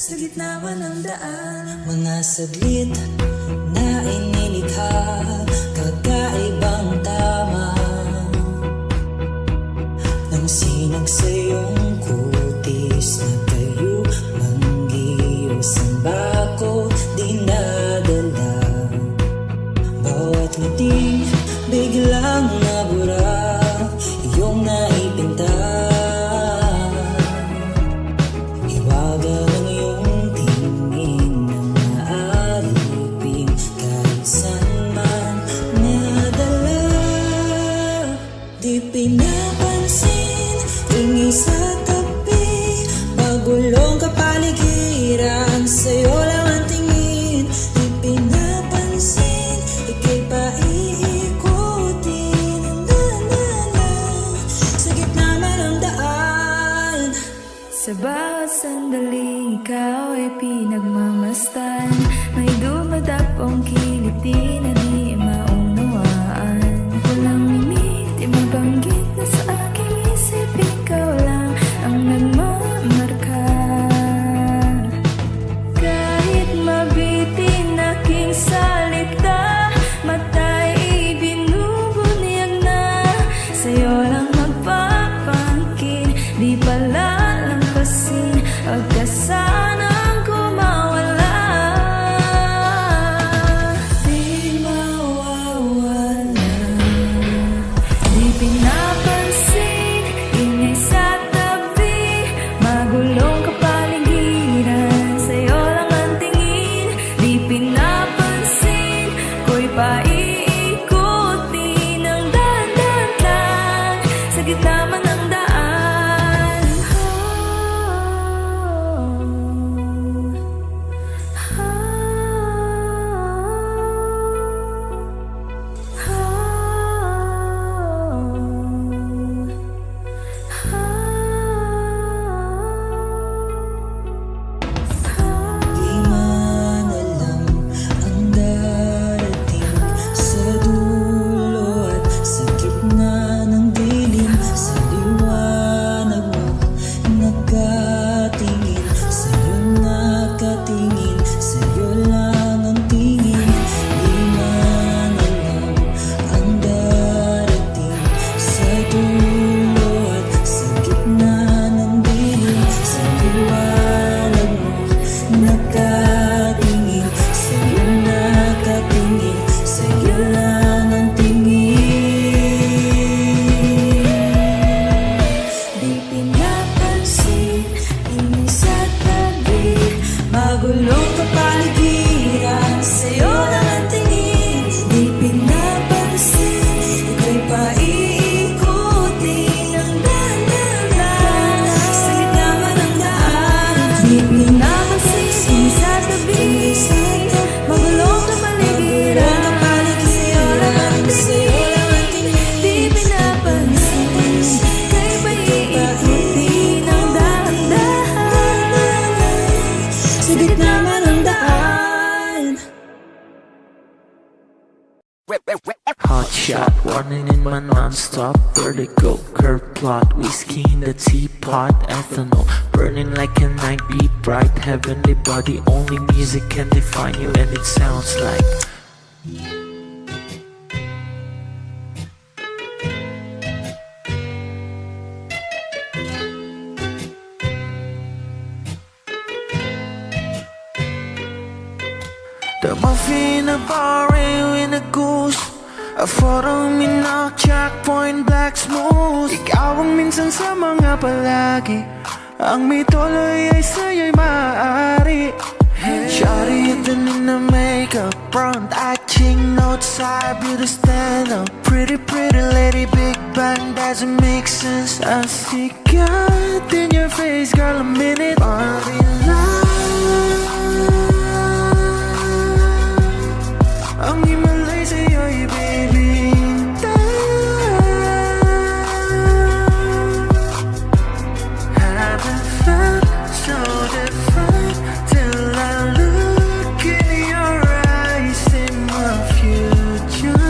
sa gitna man ng daan. Mga saglit na inilikha, kakaibang tama nang sinag sa iyong kutis na tayo manggiyos ang bako dinadala. Bawat ngiting biglang nabura, iyong naipinta. Iwaga ng iyong tingin na maaalipin kahit saan man nadala. Di pinapansin, ingay sa tabi, magulong kapaligiran, sa'yo lang ang tingin. Di pinapansin, ika'y paiikutin ang daan sa gitna man ng daan. Sa bawat sandaling ikaw ay pinagmamastan, may dumadapong kiliti na di maunawaan. Walang limit, di mabanggit na sa aking isip, ikaw lang ang nagmamarka. Kahit mabitin aking salita, mata'y ibinubunyag na, sa'yo lang magpapangkin, di pala huwag ka sanang kumawala. Di mawawala. Di pinapansin, ingay sa tabi, magulong kapaligiran, sa'yo lang ang tingin. Di pinapansin, ko'y paiikutin ang daan-daan sa gitna man ng daan. Magulong kapaligiran, sa'yo lang ang tingin. Di pinapansin, ika'y paiikutin ang daan-daan sa gitna man ng daan. Di pinapansin, sa tabi, magulong kapaligiran, sa'yo lang ang tingin. Di pinapansin, ika'y paiikutin ang daan-daan sa gitna man ng daan. Hot shot, running in my non-stop vertigo, curve plot, whiskey in the teapot, ethanol, burning like a night beat, bright heavenly body, only music can define you and it sounds like the muffin, a bar, in a goose, a photo, minak, checkpoint, black smooth. Ikaw ang minsan sa mga palagi, ang may tuloy ay sa'yo'y maaari. Shawty hidden in the makeup, front acting, outside, beauty stand up. Pretty, pretty lady, big bang, doesn't make sense. I see God in your face, girl, a minute, body ang himalay sa'yo'y baby, haven't felt so different till I look in your eyes, in my future.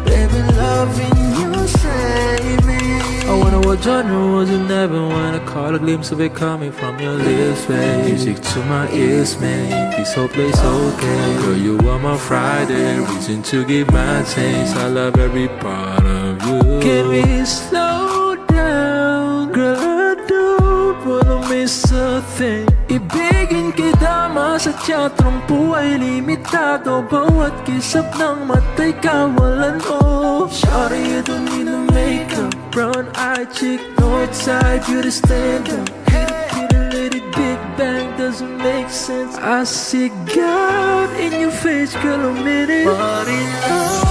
Baby, loving you, save me. I wanna work genre wasn't ever when I caught a glimpse of it coming from your lips, babe. Music to my ears, man. This whole place okay. Girl, you are my Friday, reason to give my taste. I love every part of you. Can we slow down? Girl, I don't wanna miss a thing. Ibigin kita, masadya trumpo ay limitado. Bawat kisap ng mata'y kawalan, oh. Shawty, you don't need no makeup. Brown-eyed chick, north-side, you to stand up. Hit a little big bang, doesn't make sense. I see God in your face, girl, I'm in it. But in love,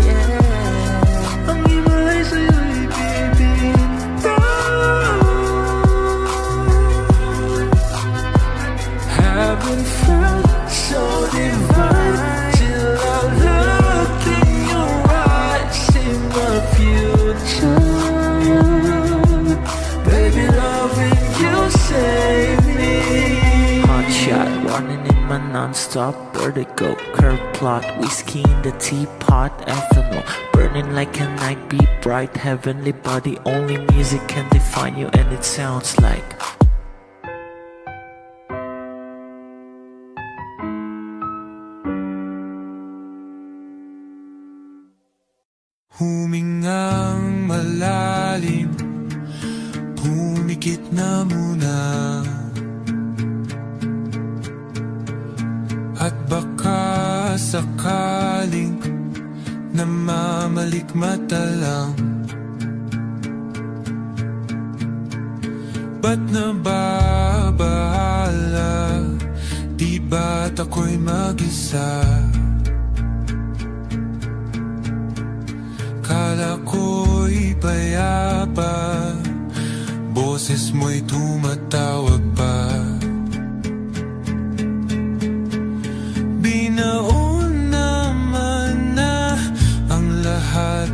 yeah. Ang imalay sa'yo'y bibintang. Haven't felt so divine till I look in your eyes, see my future. Baby, loving you save me. Hot shot, running in my non-stop vertigo. Curve plot, whiskey in the teapot, ethanol burning like a night, be bright, heavenly body. Only music can define you, and it sounds like Humingang malalim, pumikit na muna. At baka sakaling namamalikmata lang. Ba't nababahala? Di ba't ako'y mag-isa? Kala ko'y payapa, boses mo'y tumatawag pa. Binaon naman na ang lahat,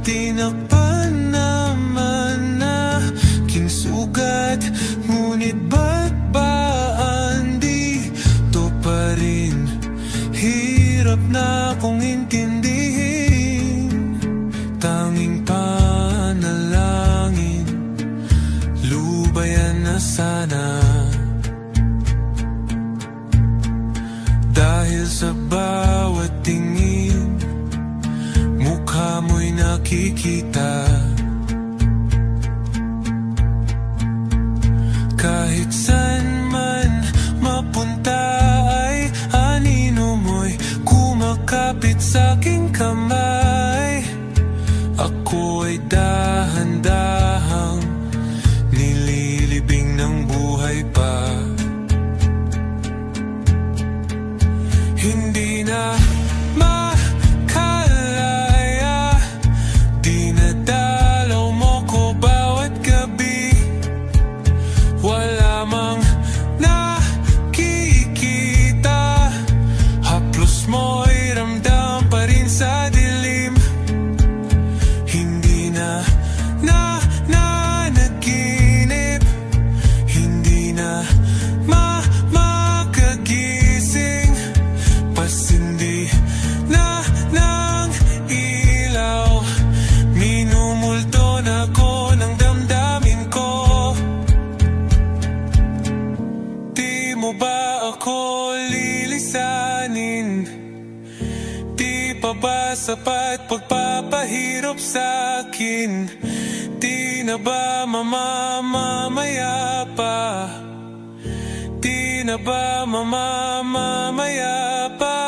tinakpan naman na kinsugat. Ngunit ba't ba andito pa rin? Hirap na akong intindihin. Tanging panalangin, lubayan na sana. Dahil sa bawat tingin, mukha mo'y nakikita. Kahit saan man mapunta ay anino mo'y kumakapit sa'king kamay. Ako ay dahan-dahang nililibing ng buhay pa. Hindi na makalaya, dinadalaw mo ko bawat gabi. Wala mang nakikita, haplos mo'y ramdam pa rin sa dilim. Hindi na nanaginip, hindi na makagising. Pasindi na ng ilaw, minumulto na ko ng damdamin ko. Di mo ba ako lilisanin? Di pa ba sapat pagpapahirap sa'kin? Di na ba mamamaya pa? Di na ba mamamaya pa?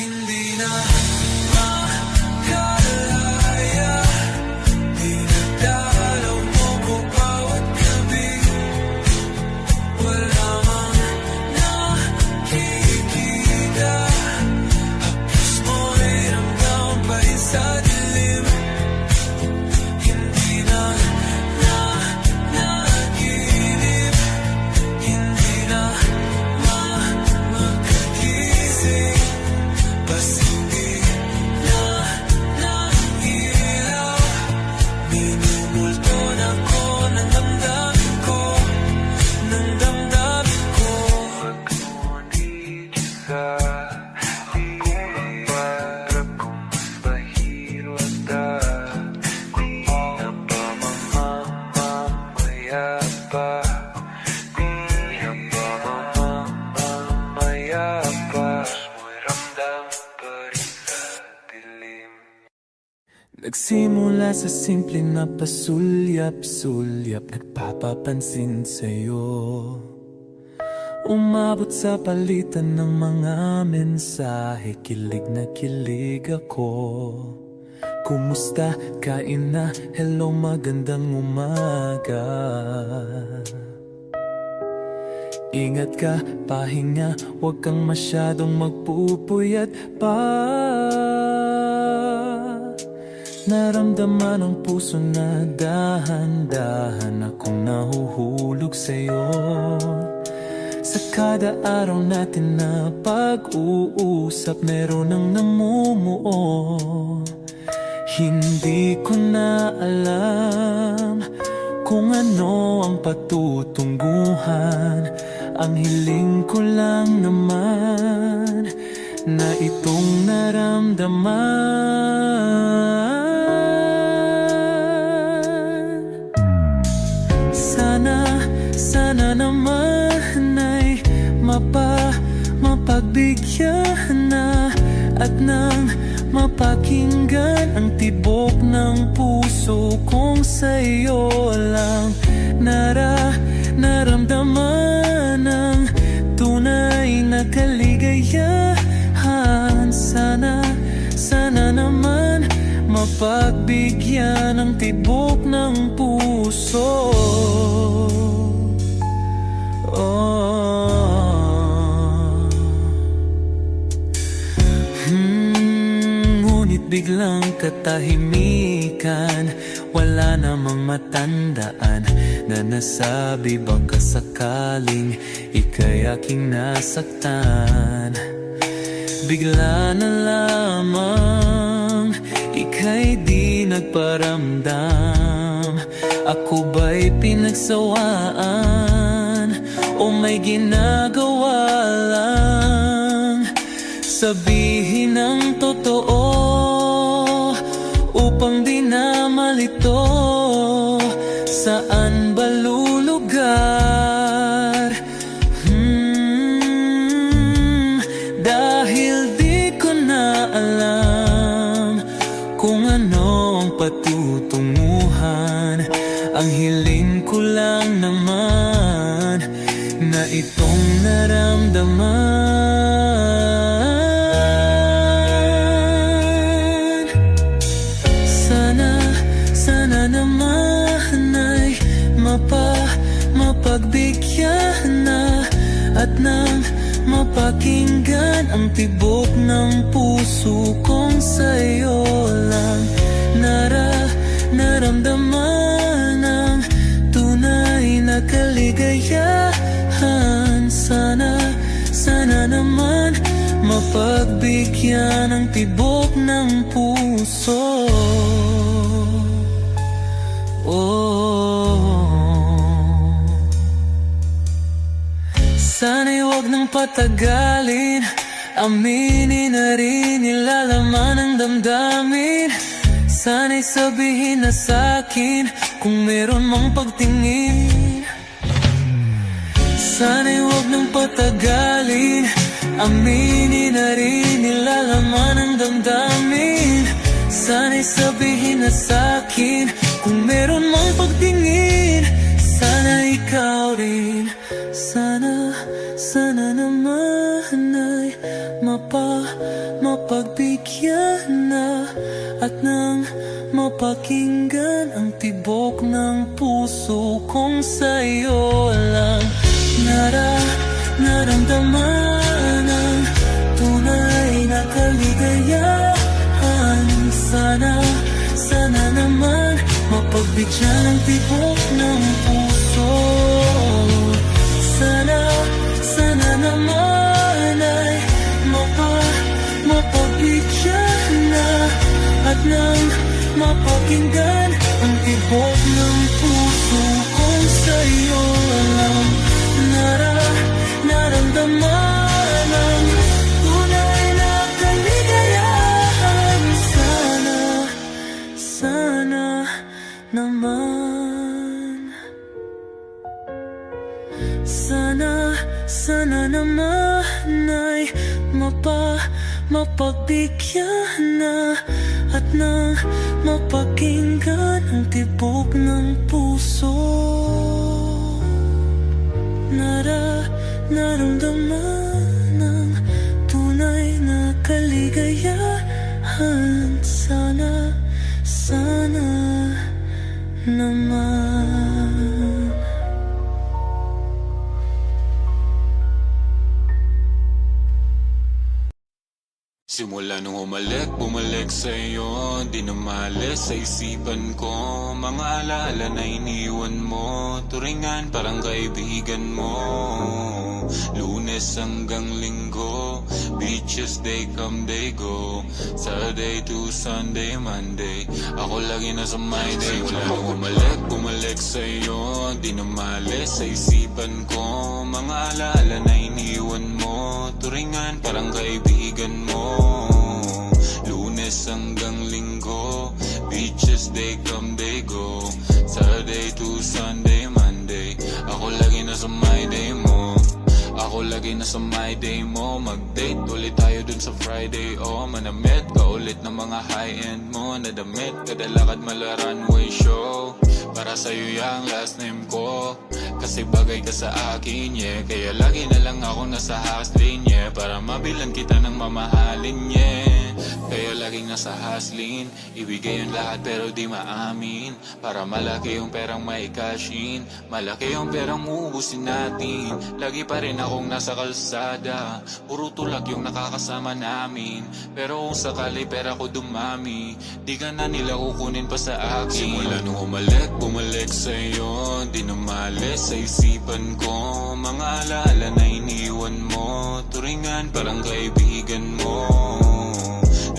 Hindi na makalaya, dinadalaw mo ko bawat gabi. Wala mang nakikita, hapos mo'y ramdam pa rin sa dilim. Hindi na naginip, hindi na makagising. Basta hindi Nagsimula sa simple na pasulyap-sulyap, nagpapapansin sa'yo. Umabot sa palitan ng mga mensahe, kilig na kilig ako. Kumusta, kain na, hello, magandang umaga. Ingat ka, pahinga, huwag kang masyadong magpupuyat pa. Naramdaman ng puso na dahan-dahan akong nahuhulog sa'yo. Sa kada araw natin na pag-uusap, meron ang namumuo. Hindi ko na alam kung ano ang patutunguhan. Ang hiling ko lang naman na itong naramdaman. Sana naman ay mapagbigyan na at nang mapakinggan ang tibok ng puso kong sa'yo lang naramdaman ang tunay na kaligayahan. Sana naman mapagbigyan ang tibok ng puso. Ngunit biglang katahimikan, wala namang matandaan na nasabi baka sakaling ika'y aking nasaktan. Bigla na lamang ika'y di nagparamdam. Ako ba'y pinagsawaan o may ginagawa lang? Sabihin ang totoo upang di na malito. Saan ba lulugar? Dahil di ko na alam kung ano ang patutunguhan. Ang hiling ko lang naman na itong naramdaman. Sana naman ay mapagbigyan na at nang mapakinggan ang tibok ng puso kong sa'yo lang naramdaman ang tunay na kaligayahan. Sana naman mapagbigyan ang tibok ng puso. Sana'y huwag nang patagalin, aminin na rin nilalaman ng damdamin. Sana'y sabihin na sa'kin kung meron mang pagtingin. Sana'y huwag nang patagalin, aminin na rin nilalaman ng damdamin. Sana'y sabihin na sa'kin kung meron mang pagtingin. Sana ikaw rin, sana naman ay mapagbigyan na at nang mapakinggan ang tibok ng puso kong sa'yo lang naramdaman ang tunay na kaligayahan. Sana naman mapagbigyan ang tibok ng puso. Sana naman ay mapagbigyan na at nang mapakinggan ang tibok ng puso kong sa'yo lang naramdaman ang tunay na kaligayahan. Sana naman, sana naman ay mapagbigyan na at nang mapakinggan ang tibok ng puso. Naramdaman ng tunay na kaligayahan. Sana, sana naman. Simula nung bumalik sa'yo, di na maalis sa isipan ko. Mga alaala na iniwan mo, turingan parang kaibigan mo. Lunes hanggang Linggo, beaches they come they go. Saturday to Sunday, Monday, ako lagi nasa my day. Simula nung bumalik sa'yo, di na maalis sa isipan ko. Mga alaala na iniwan mo, turingan parang kaibigan mo. Lunes hanggang Linggo, beaches they come they go. Saturday to Sunday, Monday, ako lagi nasa my day mo. Ako lagi nasa my day mo. Mag-date ulit tayo dun sa Friday. Oh, manamit ka ulit ng mga high-end mo. Nadamit, kadalakad mala runway show. Para sa'yo yung last name ko, kasi bagay ka sa akin, yeah. Kaya lagi na lang ako nasa hustling, yeah. Para mabilan kita ng mamahalin, yeah. Kaya laging nasa hustling, ibigay yung lahat pero di maamin. Para malaki yung perang may cash in, malaki yung perang uubusin natin. Lagi pa rin akong nasa kalsada, puro tulak yung nakakasama namin. Pero kung sakali pera ko dumami, di ka na nila kukunin pa sa akin. Simula nung bumalik sa'yo, di na maalis sa isipan ko. Mga alaala na iniwan mo, turingan parang kaibigan mo.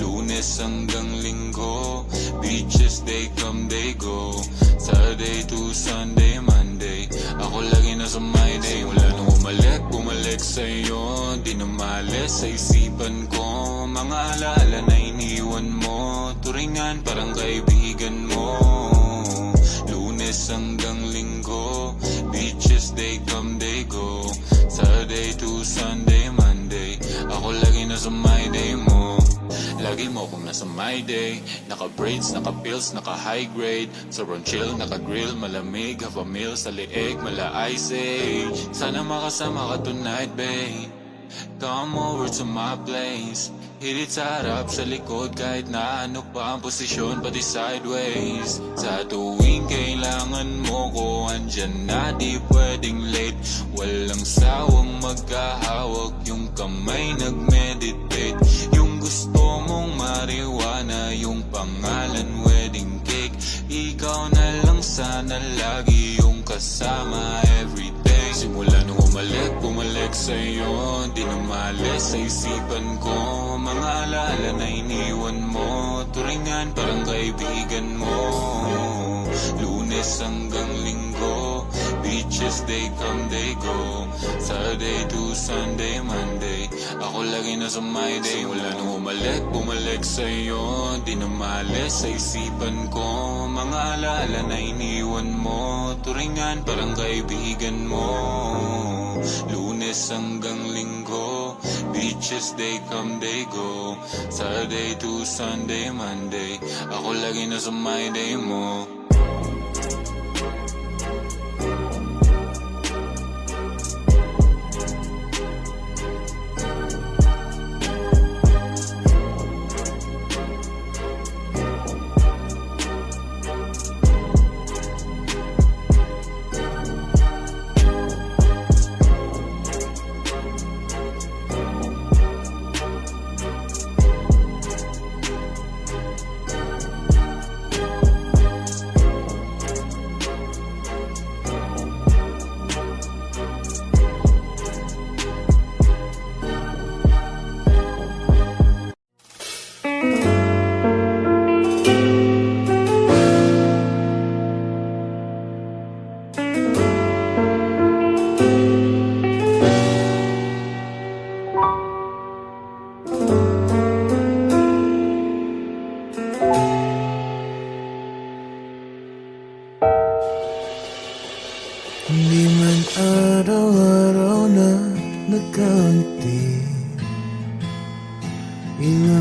Lunes hanggang Linggo, beaches they come they go. Saturday to Sunday, Monday, ako lagi nasa my day. Simula nung bumalik sa'yo, di na maalis sa isipan ko. Mga alaala na iniwan mo, turingan parang kaibigan mo. Lunes hanggang Linggo, beaches they come they go. Saturday to Sunday, Monday, ako lagi nasa my day mo. Lagi mo kung nasa my day, naka-braids, naka-pills, naka-high grade. Sobrang chill, naka-grill, malamig, half a meal sa leeg, mala ice age. Sana makasama ka tonight, babe. Come over to my place. Hilit sa harap, sa likod, kahit na ano pa ang posisyon, pati sideways. Sa tuwing kailangan mo ko, andyan na, di pwedeng late. Walang sawang magkahawak, yung kamay nag-meditate. Yung gusto mong marijuana, yung pangalan wedding cake. Ikaw na lang sana lagi yung kasama everyday. Simula nung bumalik sa'yo, di na maalis sa isipan ko. Mga alaala na iniwan mo, turingan parang kaibigan mo. Lunes hanggang Linggo, beaches they come they go. Saturday to Sunday, Monday, ako lagi nasa my day. Simula nung bumalik sa'yo, di na maalis sa isipan ko. Mga alaala na iniwan mo, turingan parang kaibigan mo. Lunes hanggang Linggo, beaches they come they go. Saturday to Sunday, Monday, ako lagi nasa my day mo.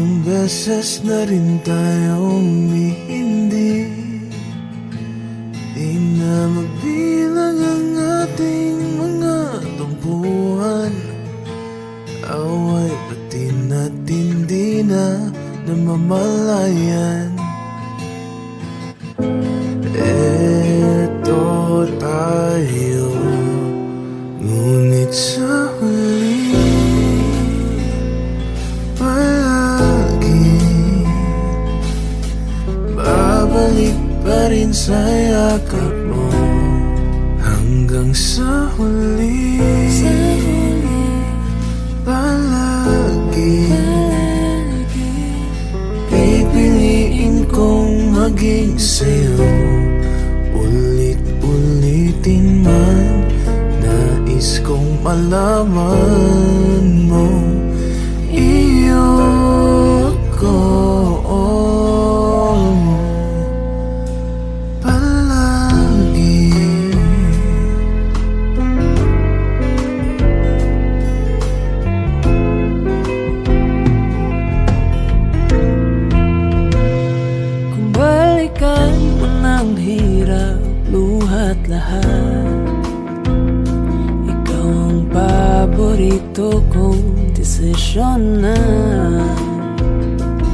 Ilang beses na rin tayong hindi di na mabilang ang ating mga tampuhan. Away pati natin di na namamalayan. Eto tayo, ngunit sa huli palagi babalik pa rin sa yakap mo. Hanggang sa huli palagi pipiliin kong maging sa'yo. Ulit-ulitin man, nais kong malaman mo. Iyo ko palagi. Kung balikan mo ng hirap, luhat lahat, ikaw ang paborito kong desisyon na.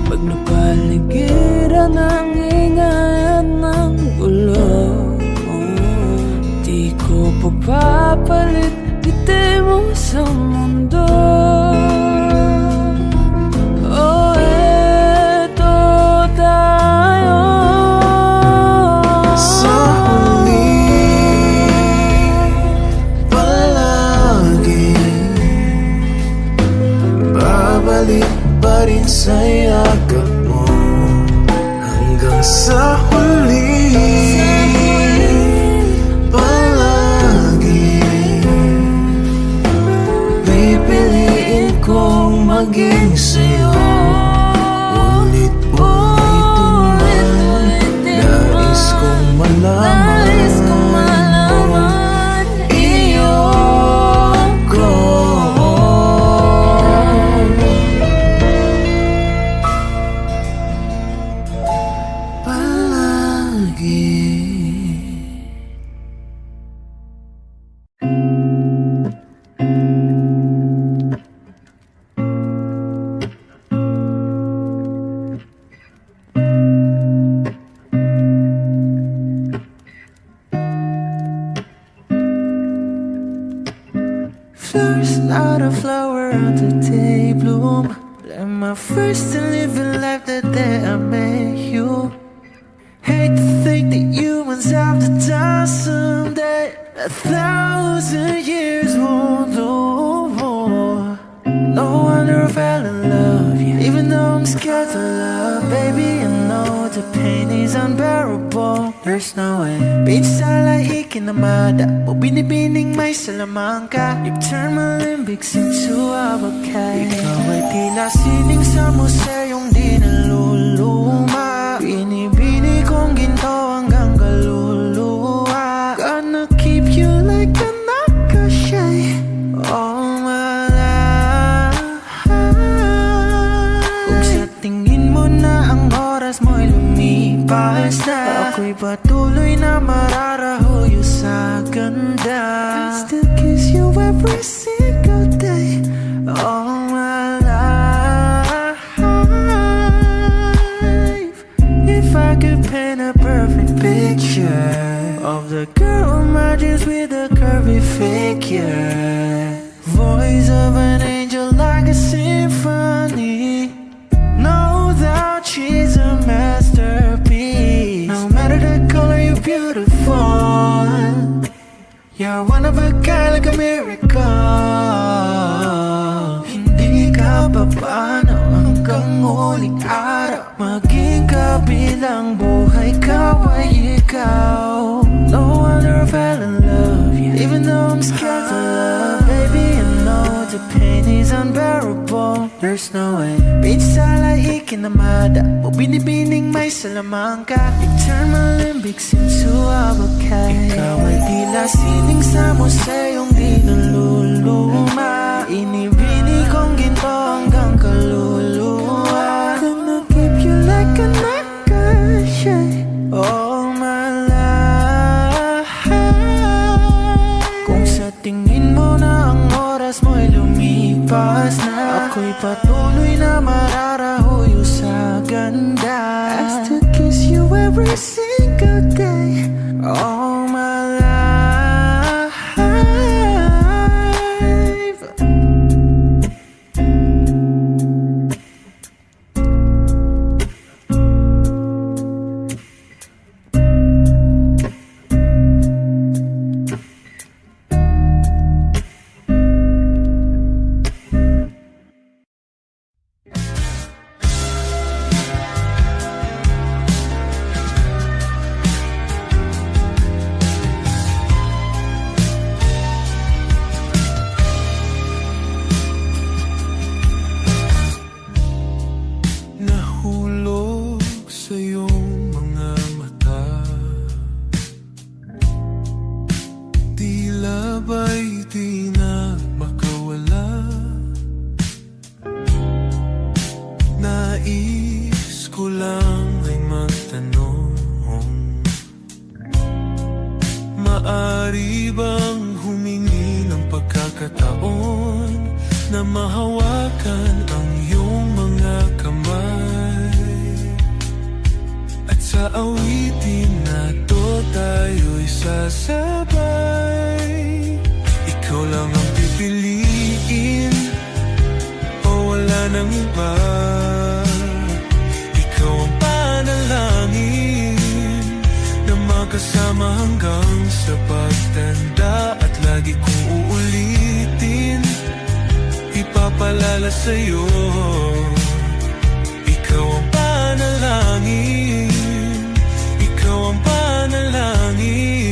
Pag napaligiran ng ingay ng gulo, di ko papapalit ngiti mo sa mundo. Oh, eto tayo Sa huli palagi babalik pa rin sa yakap mo. Hanggang sa huli palagi pipiliin kong maging sa'yo. Ulit-ulitin man, nais kong malaman iyo ko palagi. First not a flower until they bloom. Like my first to living life the day I met you. Hate to think that humans have to die someday. 1,000 years won't do more. No wonder I fell in love, yeah. Even though I'm scared to love, baby, I know the pain is unbearable. There's no way. Pinsala ikinamada mo binibining may salamangka. You've turned my limbics into abakay. Ikaw ay tila sining sa museyong di naluluma. Binibini kong ginto hanggang kaluluwa. Gonna keep you like a nakashay all my life. Kung sa tingin mo na ang oras mo'y lumipas na, ako'y patuloy na mararahuyo sa ganda. I still kiss you every single day all my life. If I could paint a perfect picture of the girl in my dreams with a curvy figure, voice of an angel like a symphony, no doubt she's a masterpiece. No matter the color, you're beautiful. You're one of a kind, like a miracle. Hindi ka papaano hanggang huling araw. Maging kabilang buhay ka ay ikaw. No wonder I fell in love, yeah. Even though I'm scared to love, baby, I know the pain is unbearable. There's no way. Pinsala ikinamada mo binibining may salamangka. You turn my limbics into abakay. Ikaw ay tila sining sa museyong di naluluma. Inibini kong ginto hanggang kaluluwa. every single day, all my life. Nahulog sa iyong mga mata, tila ba'y di na makawala. Nais ko lang ay magtanong, maari bang humingi ng pagkakataon na mahawakan ang iyong mga kamay? At sa awitin na to tayo'y sasabay. Ikaw lang ang pipiliin, o wala nang iba. Ikaw ang panalangin na magkasama hanggang sa pagtanda. At lagi kong uulitin, ipapalala sa'yo, ikaw ang panalangin, ikaw ang panalangin.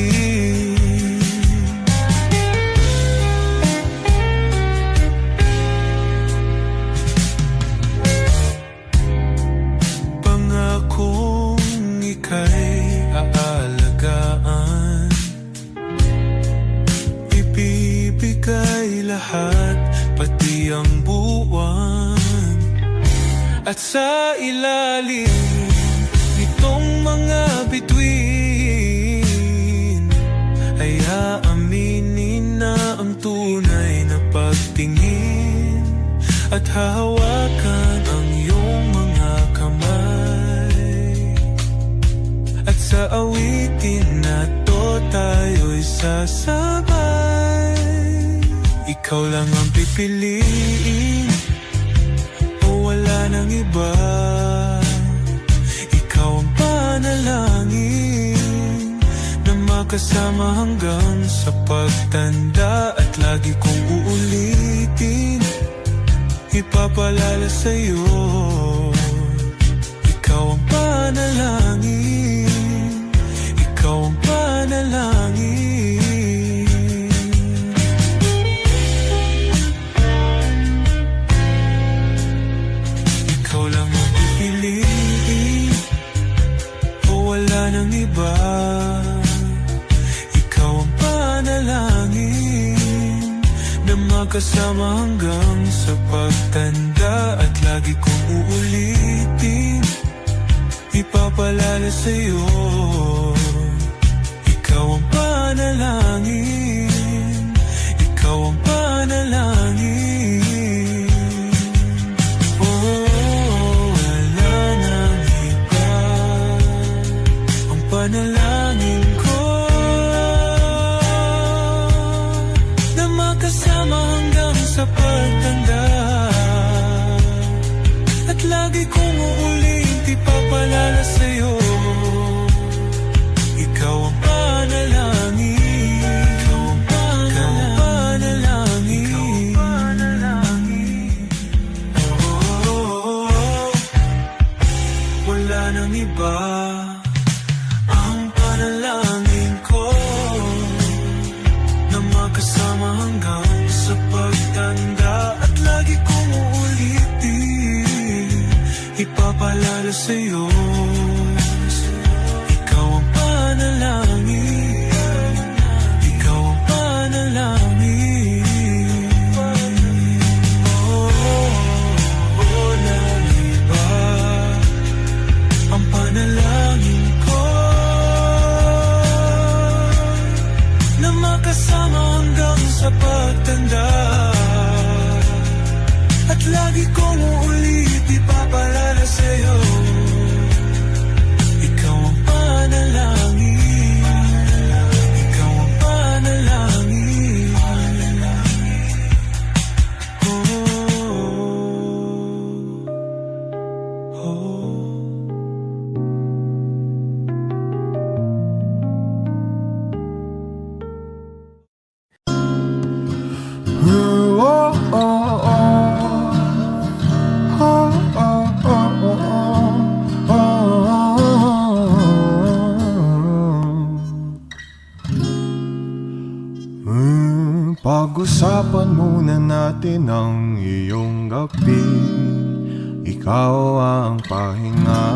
Pangakong ika'y aalagaan, ibibigay lahat, pati ang buwan. At sa ilalim nitong mga bituin ay aaminin na ang tunay na pagtingin, at hahawakan ang iyong mga kamay. At sa awitin na to tayo'y sasabay. Ikaw lang ang pipiliin, o wala nang iba. Ikaw ang panalangin na makasama hanggang sa pagtanda. At lagi kong uulitin, ipapalala sa'yo, ikaw ang panalangin, ikaw ang panalangin. Ng iba, ikaw ang panalangin na magkasama hanggang sa pagtanda. At lagi kong uulitin, ipapalala sa'yo, ikaw ang panalangin, ikaw ang panalangin. Panalangin ko na makasama hanggang sa pagtanda. At lagi kong uulit, ipapalala sa'yo, ikaw ang panalangin, ikaw ang panalangin, ikaw ang panalangin. Oh, wala nang iba. Panalangin ko na makasama hanggang sa pagtanda. At lagi kong uulitin, ipapalala sa'yo, ikaw ang panalangin, ikaw ang panalangin. Walang iba ang panalangin ko na makasama hanggang sa pagtanda. At lagi kong uulit, ipapalala sa'yo, Pag-usapan muna natin ang iyong gabi. Ikaw ang pahinga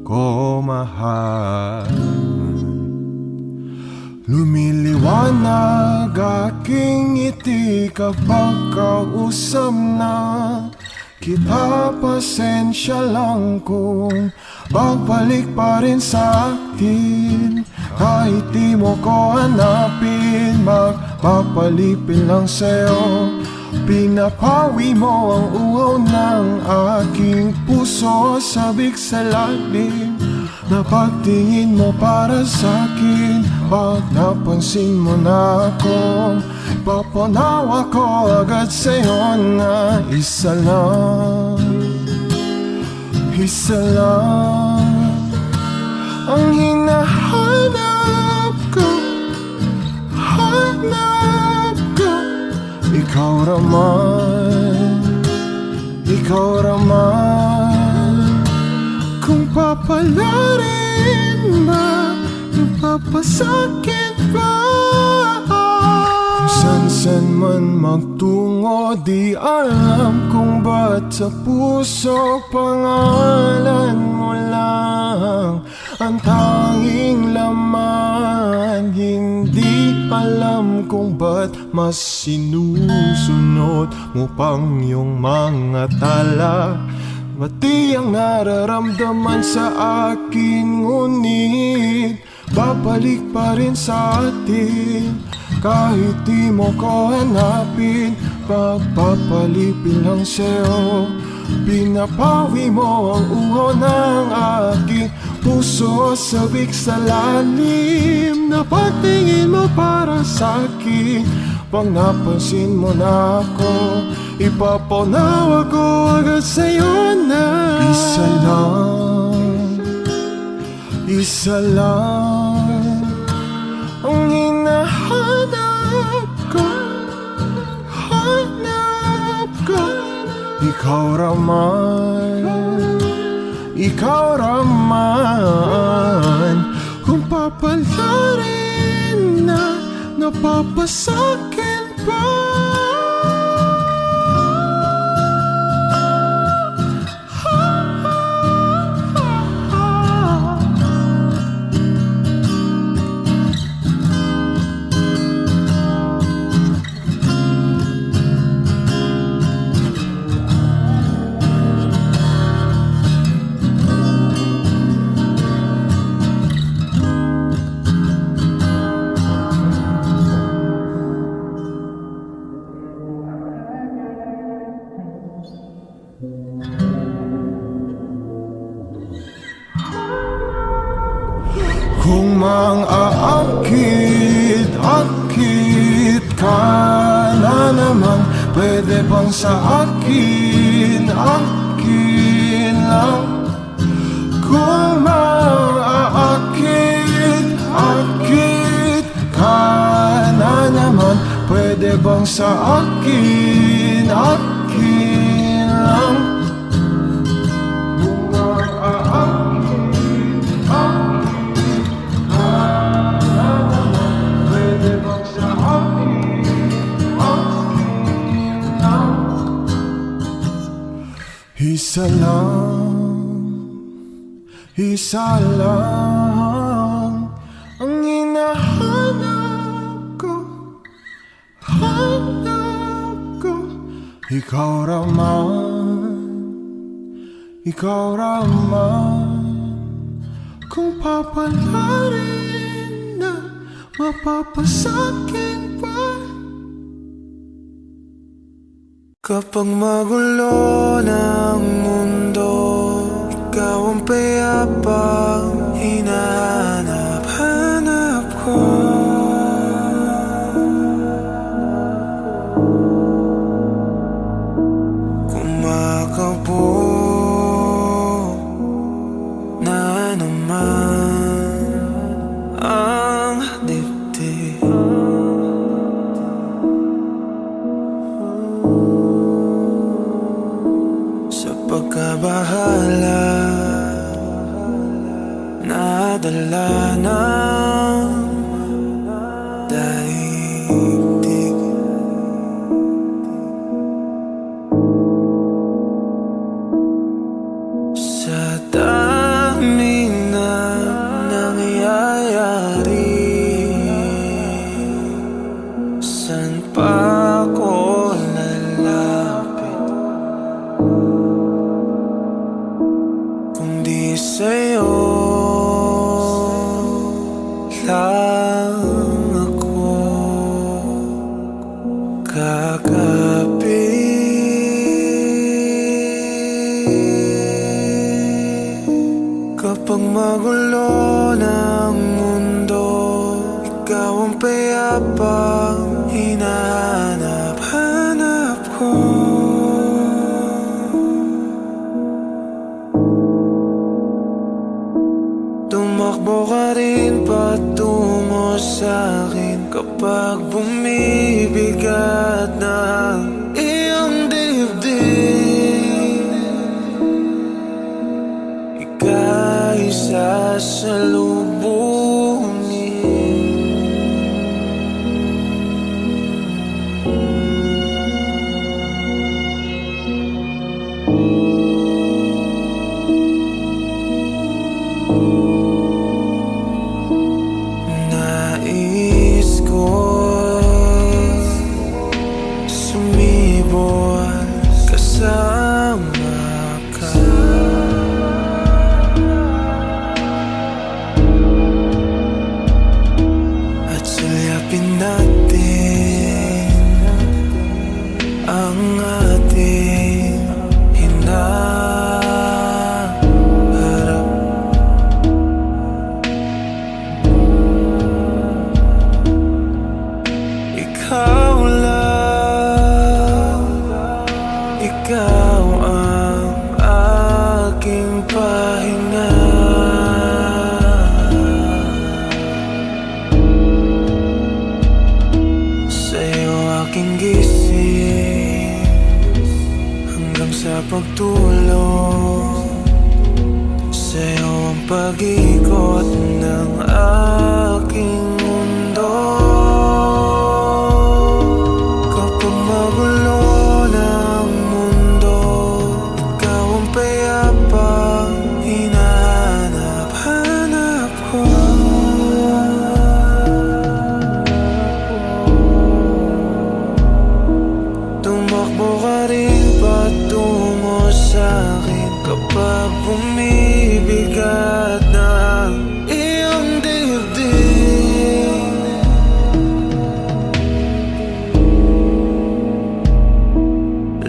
ko, mahal. Lumiliwanag aking ngiti kapag kausap na kita. Pasensya lang kung pagbalik pa rin sa akin. Kahit di mo ko hanapin, magpapalipin lang sa'yo. Pinapawi mo ang uhaw ng aking puso. Sabik sa lalim na pagtingin mo para sa'kin. Pag napansin mo na ako, papanawa ko agad sa'yo na isa lang, isa lang ang hinahanap ko, hanap ko. Ikaw raman, ikaw raman. Kung papalarin ba, napapasakit ba? Kung san-san man magtungo, di alam kung ba't sa puso pangalan mo lang ang tanging laman. Hindi alam kung ba't mas sinusunod mo pang iyong mga tala. Mati ang nararamdaman sa akin, ngunit babalik pa rin sa atin. Kahit di mo ko hanapin, pagpapalipin lang sa'yo. Pinapawi mo ang uho ng aking puso. Sabik sa lalim na pagtingin mo para sa'kin. Pag napansin mo na ako, ipapanawa ko agad sa'yo na isa lang, isa lang ang hinahanap ko, hanap ko. Ikaw raman, ikaw raman. Kung papalarin na, napapasakit ba? Kung mang-aakit-akit ka na naman, pwede bang sa akin, akin lang? Kung mang-aakit-akit ka na naman, pwede bang sa akin, akin lang? Kung mang-aakit-akit isa lang ang hinahanap ko, hanap ko. Ikaw raman, ikaw raman. Kung papalarin na, mapapasakit ba? Kapag magulo ng mundo, ikaw ang payapang hinahanap-hanap ko. Kumakabo na naman ang dibdib. Pagkabahala, nadala ng daigdig. sa'yo lang ako kagabi. Kapag magulo ng mundo, ikaw ang payapang hinahanap-hanap ko. Tumakbo ka rin patungo sa'kin kapag bumibigat na ang iyong dibdib. Ika'y sasalubungin. Nais ko sumibol kasama ka. At sulyapin natin ang ating hinaharap. Ikaw lang, ikaw ang aking pahinga. Sa'yo aking gising hanggang sa pagtulog. Sa'yo ang pag-ikot ng aking mundo. Kapag magulo ng mundo, ikaw ang payapang hinahanap-hanap ko. Tumakbo ka rin patungo sa'kin kapag bumibigat na ang iyong dibdib.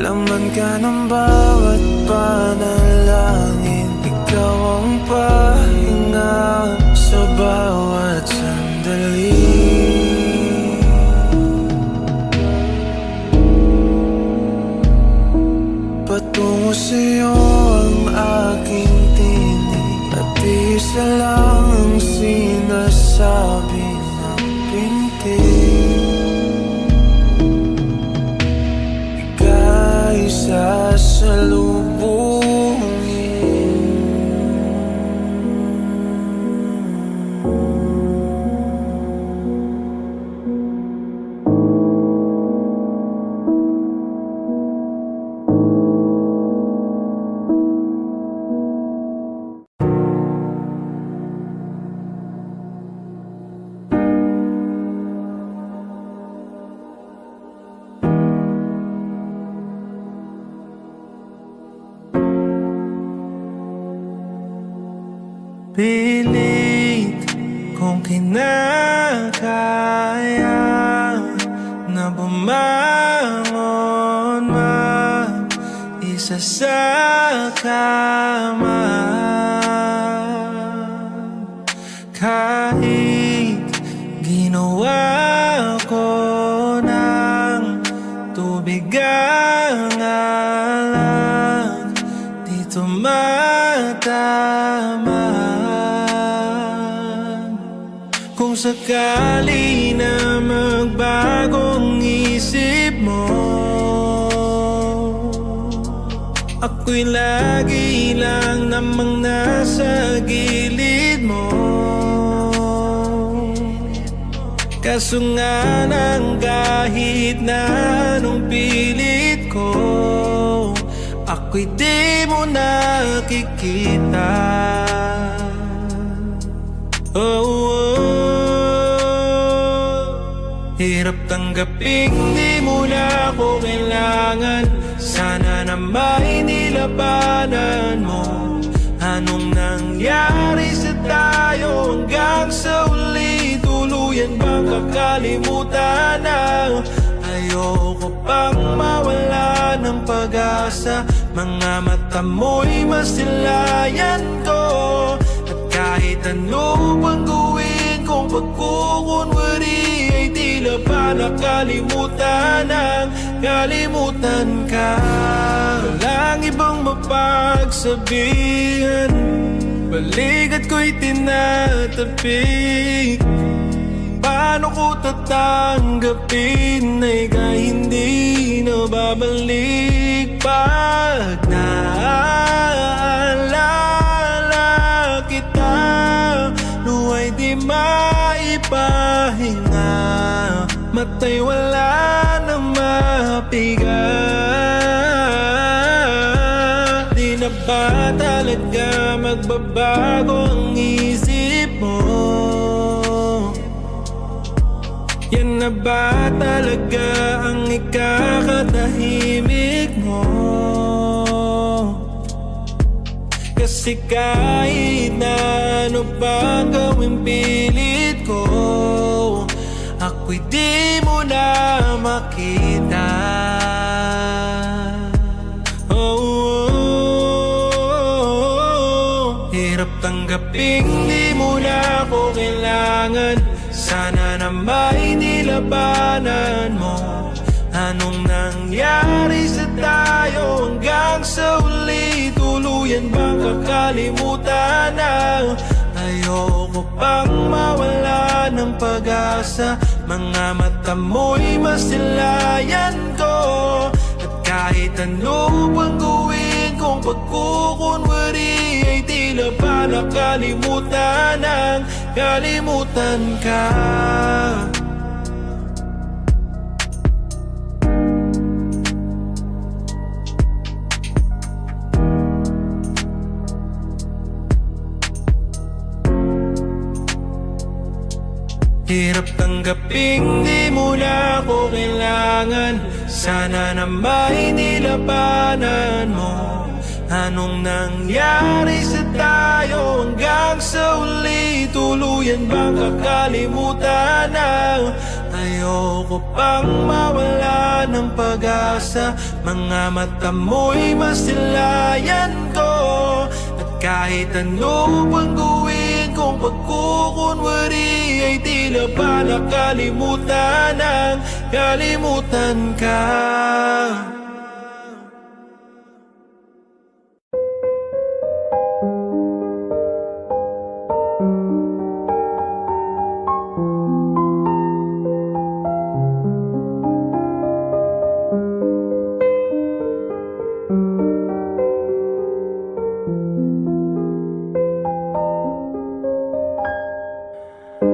Laman ka ng bawat panalangin, ikaw ang pahinga sa bawat sandali. Patungo sa'yo ang aking tinig, at isa lang ang sinasabi ng pintig. Ika'y sasalubungin. Pilit kong kinakaya na bumangon mag-isa sa kama. Kahit ginawa ko ng tubig ang alak, dito matama. Kung sakali na magbagong isip mo, ako'y lagi lang namang nasa gilid mo. Kaso nga nang kahit na anong pilit ko, ako'y di mo nakikita. Hirap tanggaping di mo na ako kailangan. Sana na may nilabanan mo. Anong nang nangyari sa tayo hanggang sa huli? Tuluyan bang kakalimutan na? Ayoko pang mawala ng pag-asa. Mga mata mo'y masilayan ko. At kahit ano pang gawin kong pagkukunwari, ay tila ba nakalimutan ang kalimutan ka. Walang ibang mapagsabihan, balikat ko'y tinatabi. Paano ko tatanggapin na ika'y hindi na babalik? Pag naaalala kita, luwa'y di maipahinga. Mata'y wala na mapiga. Di na ba talaga magbabago ang isip mo? Yan na ba talaga ang ikakatahimik mo? Kasi kahit na ano pa gawing pilit ko, ako'y di mo na makita. Hirap tanggaping di mo na ako kailangan. Sana na may nilabanan mo. Anong nangyari sa tayo hanggang sa huli? Tuluyan bang kakalimutan na? Ayoko pang mawala ng pag-asa. Mga mata mo'y masilayan ko. At kahit ano pang gawin kong pagkukunwari, ay tila ba nakalimutan ang kalimutan ka. Hirap tanggaping di mo na ako kailangan. Sana na may nilabanan mo. Anong nangyari sa tayo hanggang sa huli? Tuluyan bang kakalimutan na? Ayoko pang mawala ng pag-asa. Mga mata mo'y masilayan ko. At kahit ano pang gawin kong pagkukunwari, ay tila ba nakalimutan ang kalimutan ka.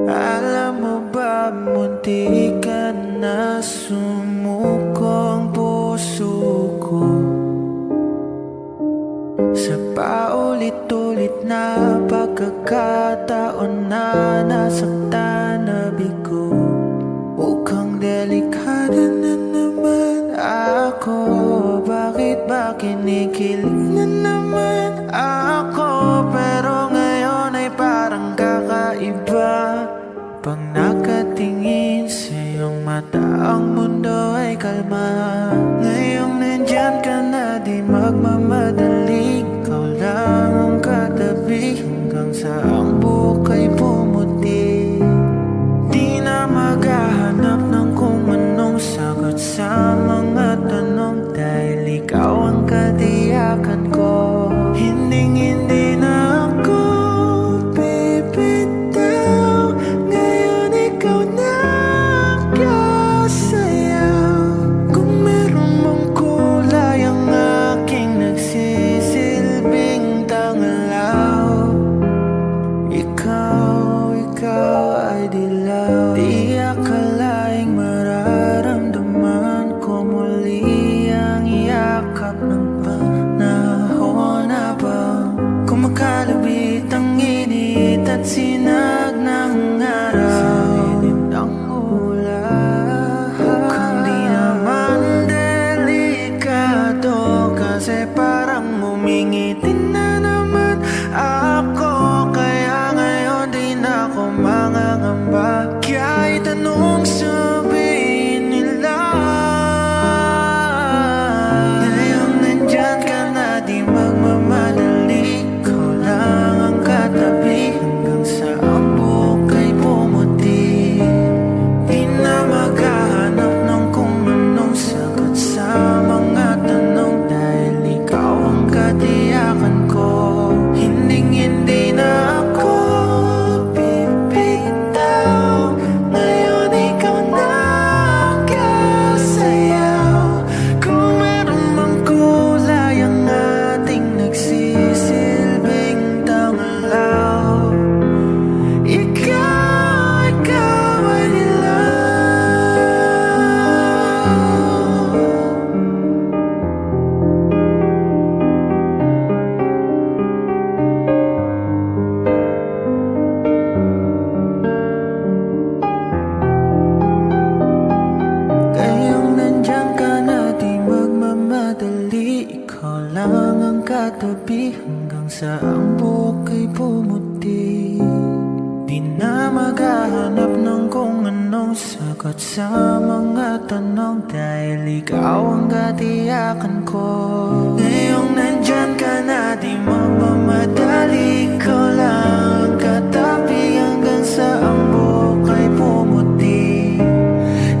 Alam mo ba, munti ka na sumuko ang puso ko. Sa paulit-ulit na pagkakataon na nasaktan na bigo. Mukhang delikado na naman ako. Bakit ba kinikilig na naman ako? Pero ngayon ay parang kakaiba. Pag nakatingin sa iyong mata, ang mundo ay kalma. Ngayong nandyan ka na, di magmamadali. Ikaw lang ang katabi hanggang sa ang buhok ay pumuti. Di na maghahanap ng kung anong sagot sa mga tanong, dahil ikaw ang katiyakan ko. Hinding-hindi na ako bibitaw. Ngayon ikaw na kasayaw. Kung meron mong kulay ang aking nagsisilbing tangalaw, ikaw ay pumuti. Di na maghahanap ng kung anong sagot sa mga tanong, dahil ikaw ang katiyakan ko. Ngayong nandyan ka na, di magmamadali, ikaw lang katabi hanggang sa ang buhok ay pumuti.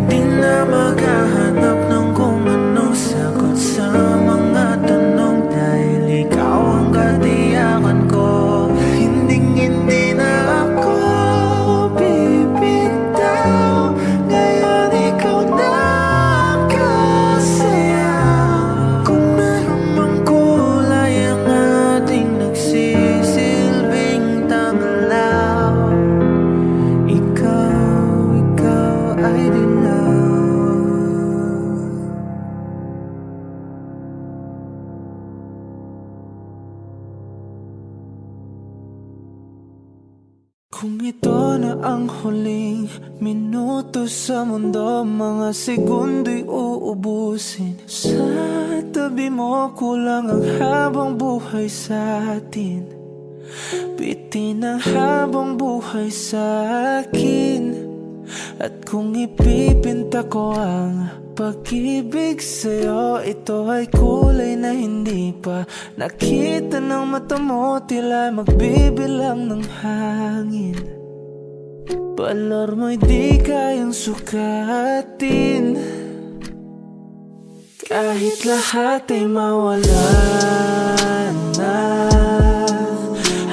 Di na maghahanap ng kung anong sagot sa mga tanong, dahil ikaw ang katiyakan ko. Hindi na ako bibitaw, ngayon ikaw na ang kasaya. Kung meron mang kulay ang ating nagsisilbing tanglaw, ikaw ay dilaw. Kung ito na ang huling minuto sa mundo, mga segundo'y uubusin. Sa tabi mo, kulang ang habang buhay sa atin. Bitin ang habang buhay sa akin. At kung ipipinta ko ang pag-ibig sa'yo, ito ay kulay na hindi pa nakita ng mata mo, tila magbibilang ng hangin. Balor mo'y di kayang sukatin, kahit lahat ay mawala na.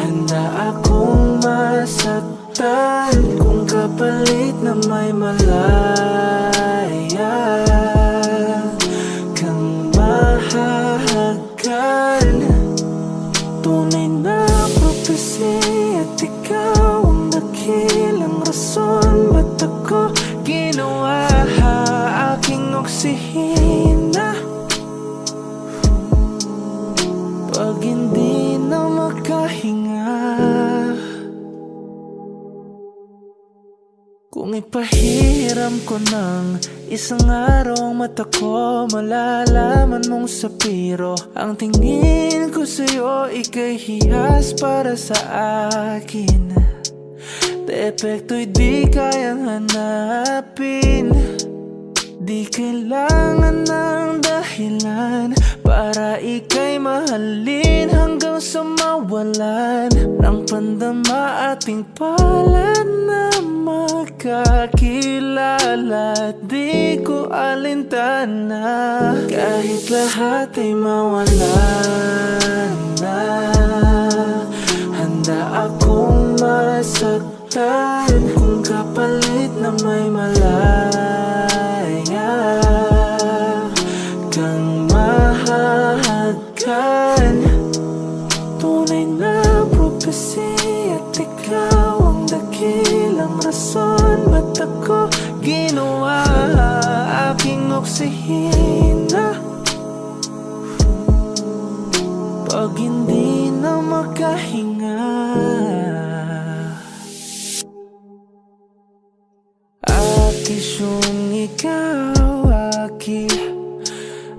Handa akong masaktan kung kapalit na may malaya kang mahahagan. Tunay na prophecy at ikaw ang dakilang rason ba't ako ginawa aking oksihina. Pag hindi na makahinga, kung ipahiram ko ng isang araw ang mata ko, malalaman mong sapiro ang tingin ko sa'yo, ika'y hiyas para sa akin. Depekto'y di kayang hanapin, di kailangan ng dahilan para ika'y mahalin hanggang sa mawalan ng pandama ating palad na magkakilala. Di ko alintana kahit lahat ay mawalan na. Handa akong masaktan kung kapalit na may malaya kang mahahagan. Tunay na prophecy at ikaw ang dakilang rason ba't ako ginawa aking oksihina. Pag hindi na makahinga, akisyong ikaw,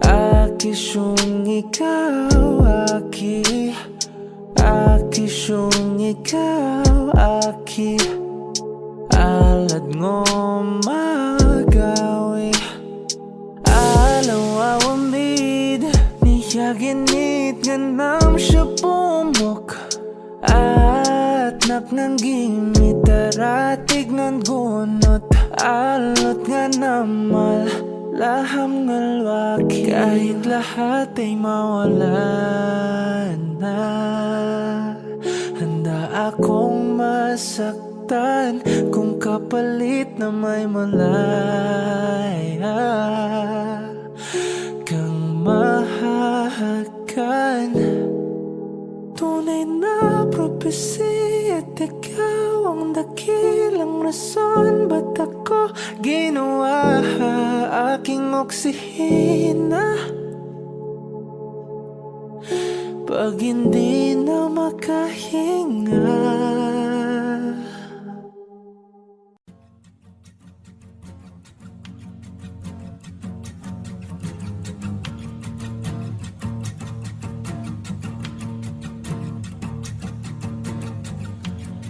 akisyong ikaw, akisyong ikaw, alad ngo magawi, alaw awamid, niyaginit ganam siya pumok, at naknanggimit taratig ng gunot, alot nga namal laham ngalwaki. Kahit lahat ay mawalan na, handa akong masaktan kung kapalit na may malaya kang mahahagan. Tunay na prophecy at ikaw ang dakilang rason ba't ako ginawa aking oksihina. Pag hindi na makahinga,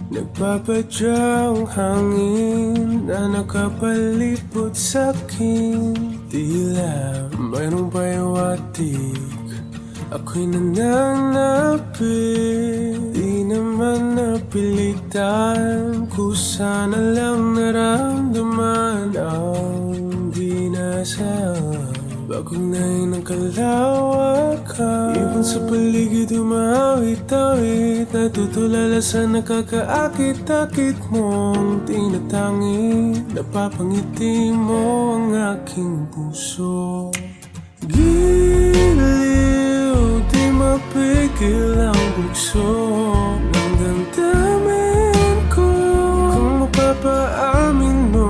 Nagpapadyang hangin na nakapalipot sa'kin. Tila mayroong pahiwatig, ako'y nananapit. Di naman napilitan, kusana lang naramdaman ang di nasa bagong nain ng kalawakan. Ibon sa paligid umawit-awit, natutulala sa nakakaakit-akit mong tinatangi. Napapangiti mo ang aking puso. Giliw, di mapigil ang bugso ng damdamin ko. Kung mapapaamin mo,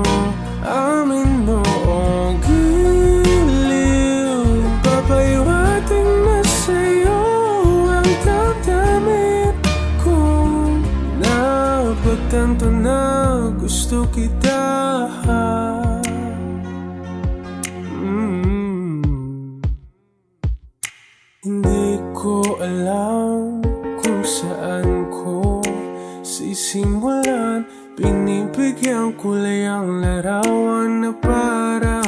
amin mo. Oh, giliw, papaiwating na sa'yo ang damdamin ko. Napagtanto na gusto kita. Hindi ko alam kung saan ko sisimulan. Binibigyan kulay ang larawan na parapahan.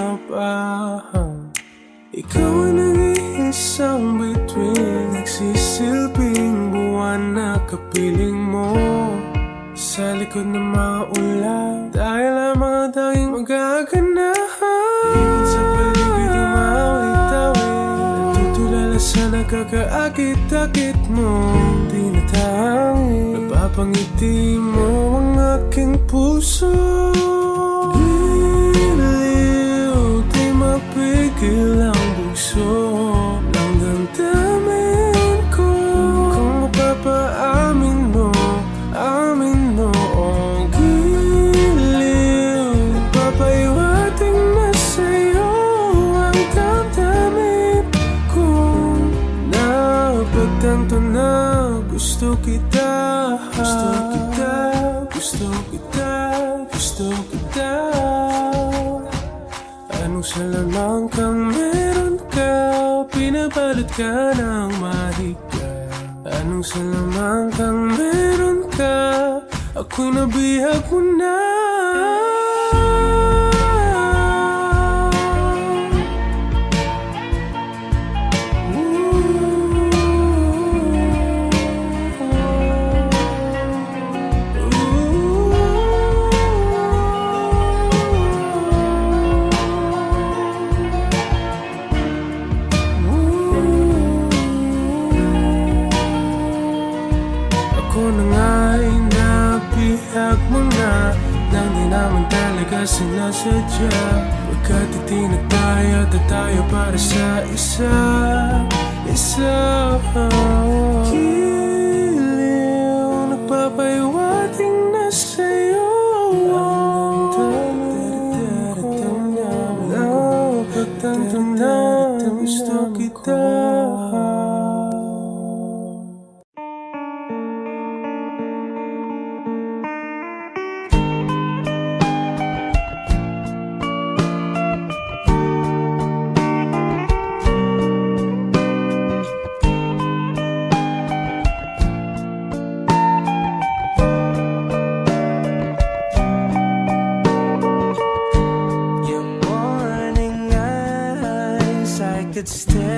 Ikaw ang nag-iisang bituin, nagsisilbing buwan na kapiling mo. Sa likod ng mga ulan, tayo lamang ang tanging magaganahan. Ibon sa paligid umawit-awit, natutulala sa nakakaakit-akit mo. Tinatangi, napapangiti mo ang aking puso. Giliw, di mapigil ang bugso ng damdamin ko. Kung mapapaamin mo, amin mo. Oh, giliw, papaiwating na sa'yo ang damdamin ko. Napagtanto na gusto kita. Gusto kita, gusto kita, gusto kita. Anong salamang kang meron ka, pinabalot ka ng mahika. Anong salamang kang meron ka, ako'y nabihag mo na. Ako na nga'y nabihag mo na, nang di naman talaga sinasadya. Pagkat itinag tayo at tayo para sa isa. Giliw, nagpapaiwating na sa'yo ang damdamin ko. Napagtanto na gusto kita. Your morning eyes, I could stare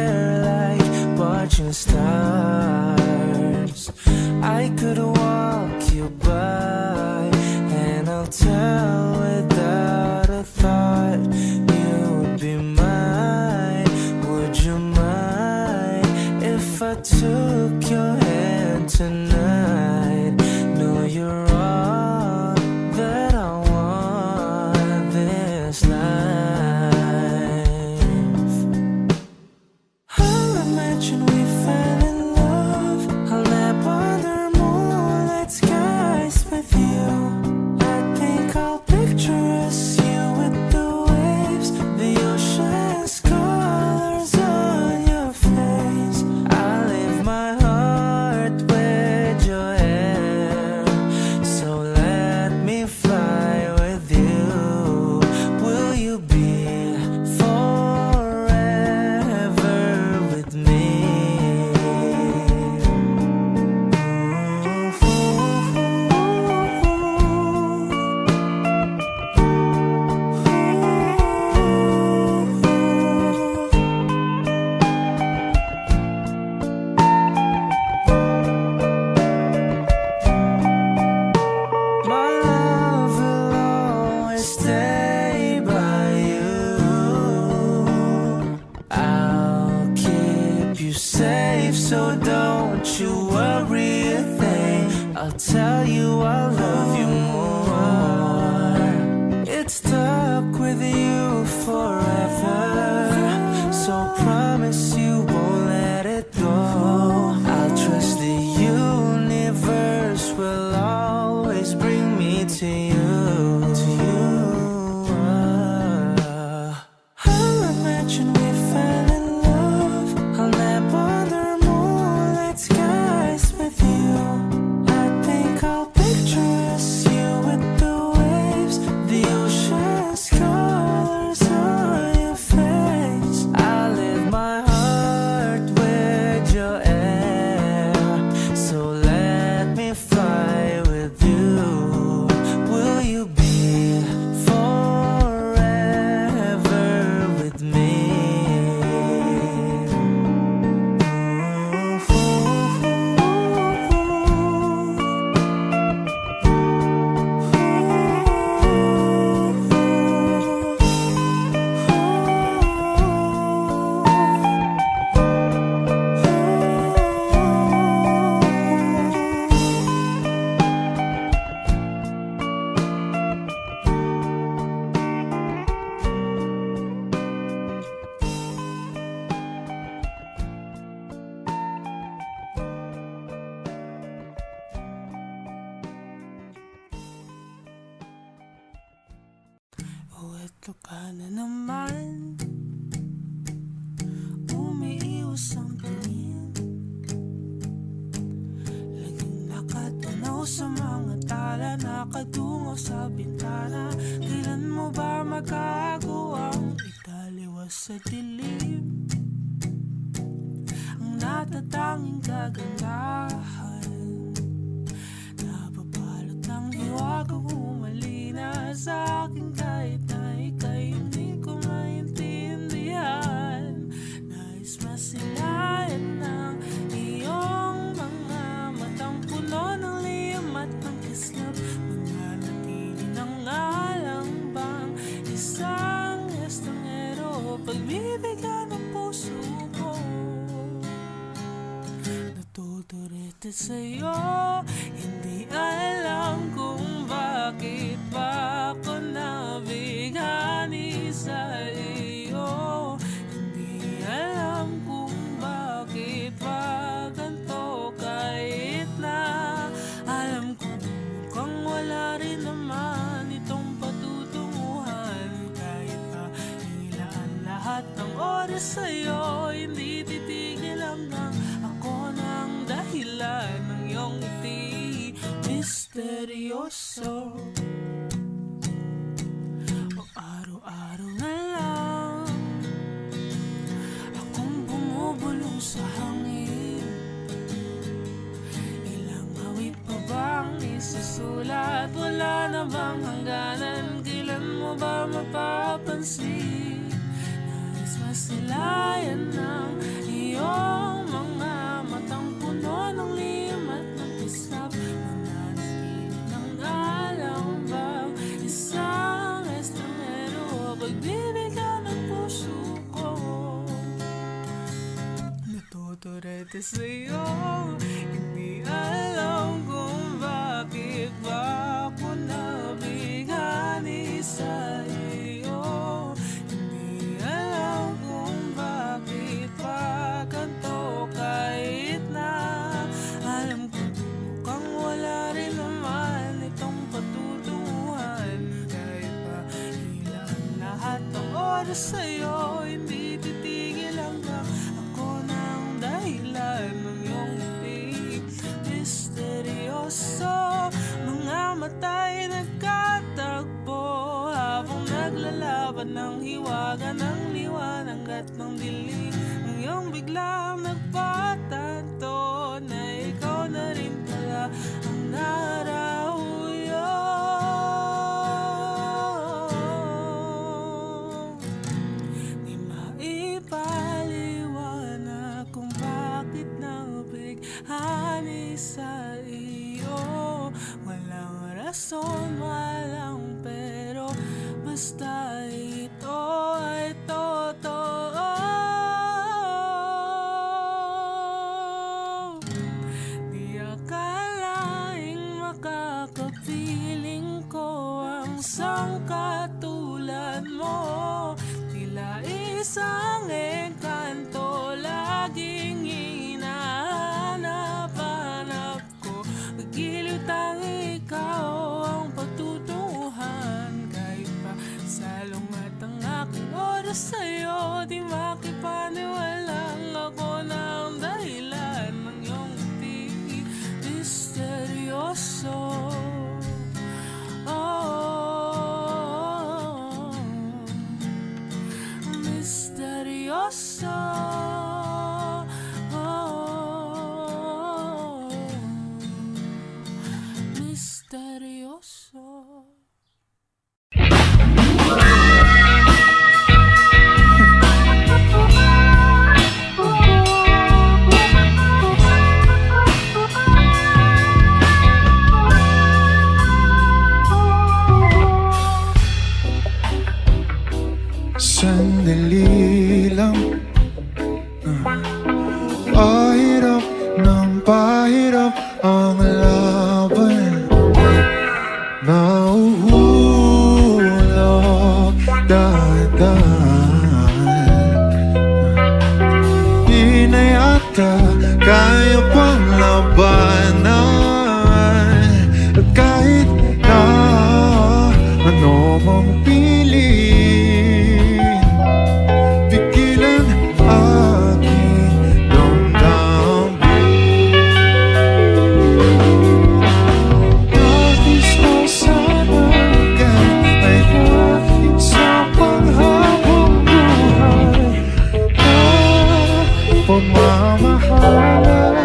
I'll tell you I love you more. It's stuck with you forever, so promise you won't let it go. I'll trust the universe will always bring me to you. I'll imagine we fell in love. I'll nap under moonlight skies with you. I think I'll picture us, you with the waves, the ocean's colors on your face. I live my heart with your air, so let me fly with you. Will you be forever with me? Oh, eto ka na naman. Umiiwas ang tingin, laging nakatanaw sa mga tala, nakatungo sa bintana. Kailan mo ba magagawang italiwas sa dilim ang natatanging kagandahan? Napabalot ng hiwaga, humalina sa akin kahit na ika'y hindi ko maintindihan. Nais masilayan ng iyong mga matang puno ng liyam at ng kislap. Mananatili ng alang bang isang estranghero, pagbibigyan ng puso ko. Natuturete sa'yo, hindi alam kung bakit ba ako nabighani sa iyo. Hindi alam kung bakit ba ganito, kahit na alam ko mukhang wala rin naman itong patutunguhan. Kahit pa ilaan lahat ng oras sa'yo, hindi titigil hanggang ako ng dahilan ng iyong ngiti misteryoso. O araw-araw na lang akong bumubulong sa hangin. Ilang awit pa bang isusulat? Wala na bang hangganan? Kailan mo ba mapapansin? Nais masilayan ng iyong mga matang puno ng liyam at ng kislap. Mananatili ng alam bang isang estranghero, pagbibigyan ng puso ko. Natuturete sa'yo, hindi alam kung bakit ba ako nabighani sa iyo. Hindi alam kung bakit ba ganito, kahit na alam ko mukhang wala rin naman itong patutunguhan. Kahit pa ilan lahat ng oras sa'yo, hindi titigil hanggang ako ng dahilan ng iyong ngiti misteryoso. Mga mata'y nagkatagpo habang naglalaban ng hiwaga ng liwanag at ng dilim. Ngayong biglang nagpatanto na ikaw na rin pala ang narauyo. Di maipaliwanag kung bakit nabighani sa iyo. Walang rason, walang pero, basta ito ay totoo. Di akalaing Oh, misteryoso. Oh, misteryoso. Sandali lang, pahirap ng pahirap ang laban. Nauhulog dahan-dahan. Di na yata kaya pang labanan. At kahit na ano mang piliin, pigilan aking damdamin. Nais mo sana ay natin sa panghabang buhay na pamamahalan.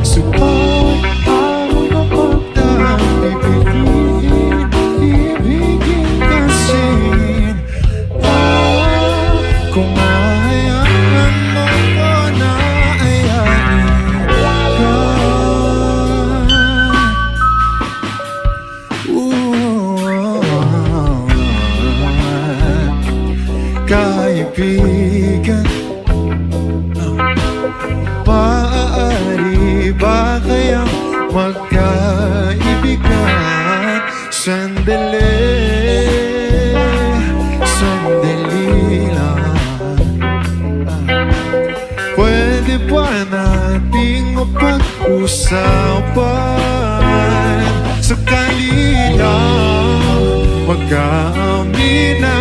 Subalit araw na pagdaan, ibigin kasin. Kung hayaan mo ko na ayain ka. Kaibigan, maaari ba kayang magkaibigan? Sandali, sandali lang. Pwede ba nating mapag-usapan? Sakali lang magkaaminan,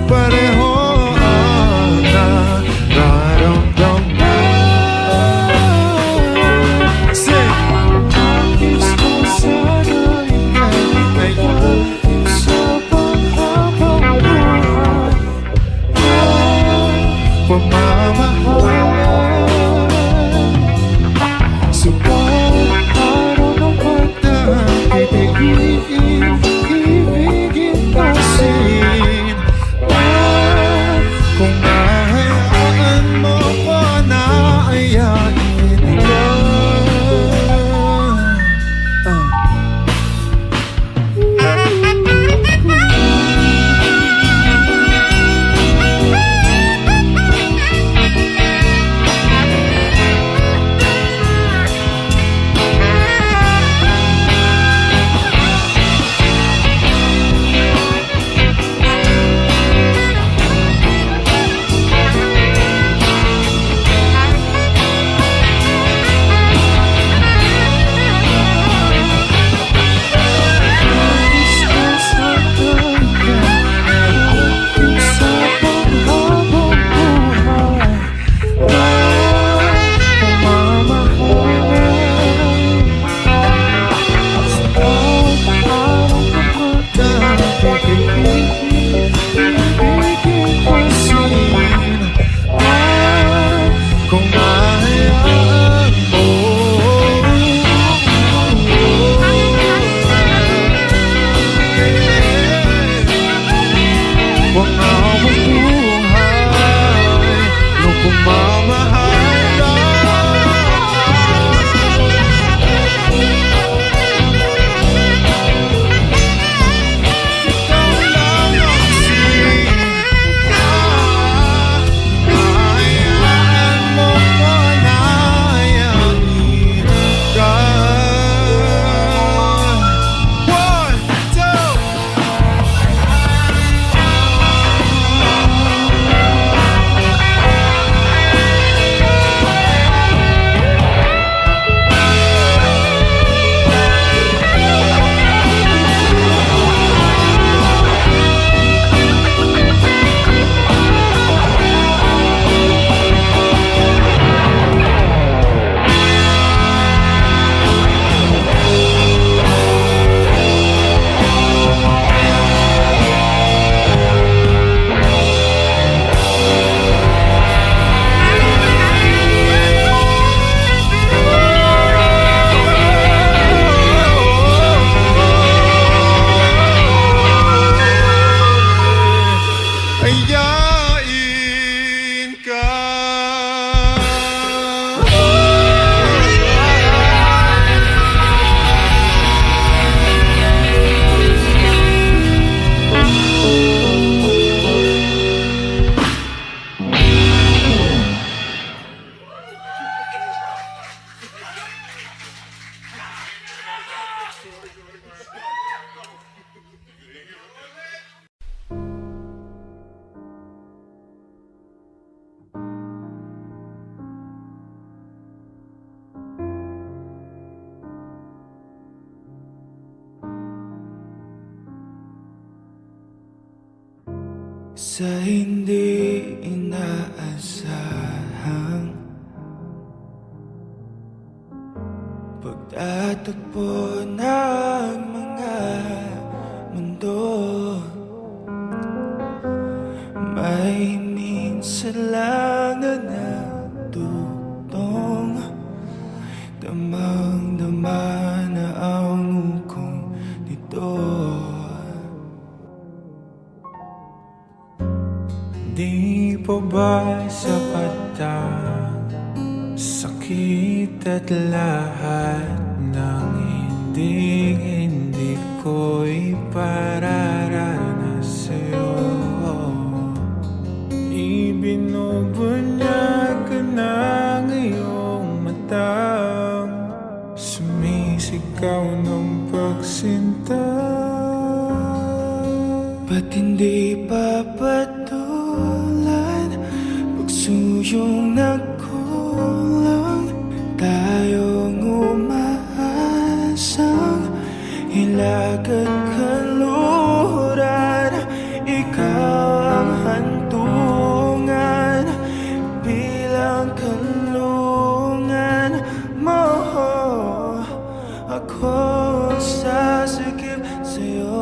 pareho ang nararamdaman. Say, nais mo sana ikaw ay natin sa panghabang buhay na pamamahalan. Subalit araw ng pagdaan, ibigin sa hindi inaasahang pagtatagpo ng mga mundo. May minsan lang na natutong damang-dama na ang ukong nito. Di pa ba sapat ang sakit at lahat ng hindi ko'y pararana sa'yo? Ibinubunyag ka ng iyong matang sumisigaw ng pagsinta. Ba't hindi papatulan pagsuyong nagkulang? Tayong umaasang hilag at kaluhuran. Ikaw ang hantungan bilang kanlungan mo. Ako sasikip sa'yo.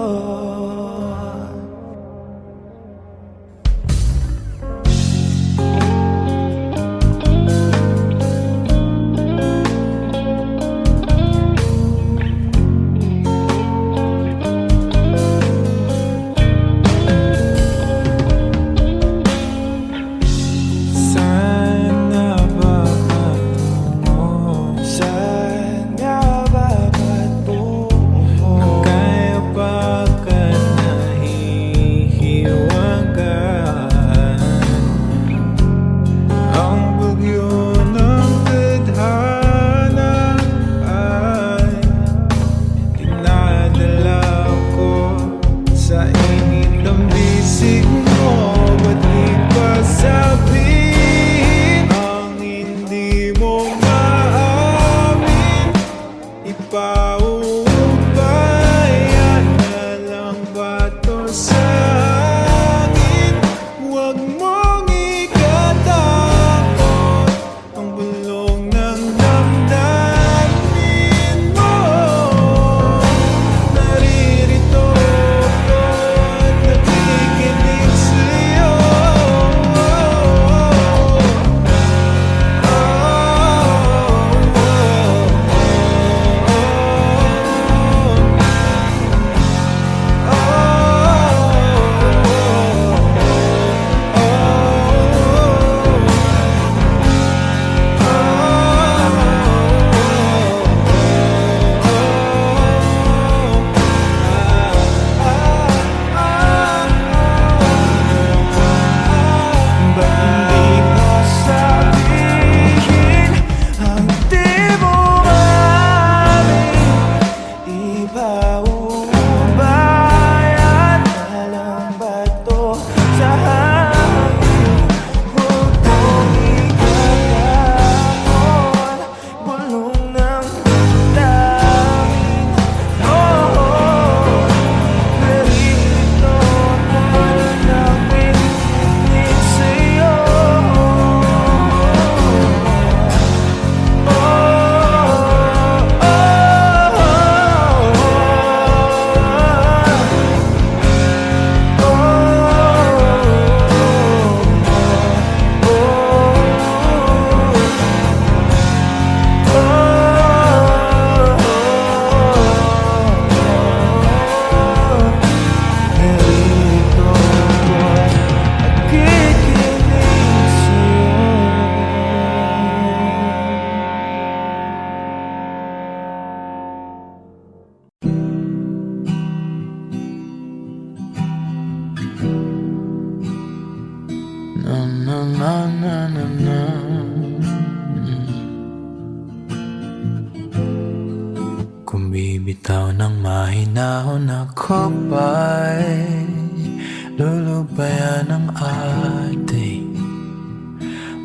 Kung bibitaw ng mahinahon ako ba'y lulubayan ang ating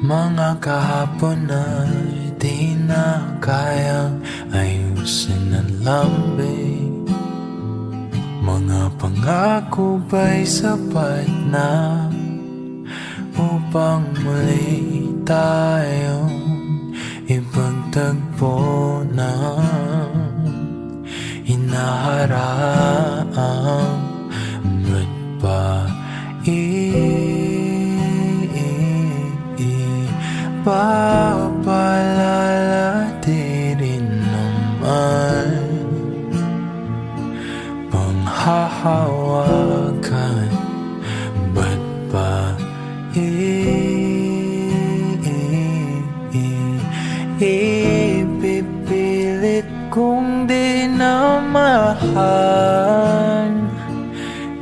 mga kahapon ay di na kayang ayusin ang lambing. Mga pangako ba'y sapat na upang muli tayong ipagtagpo ng hinaharap. Ba't ba papalala din naman panghahawakan? Ba't ba ipipilit kong di na mahal?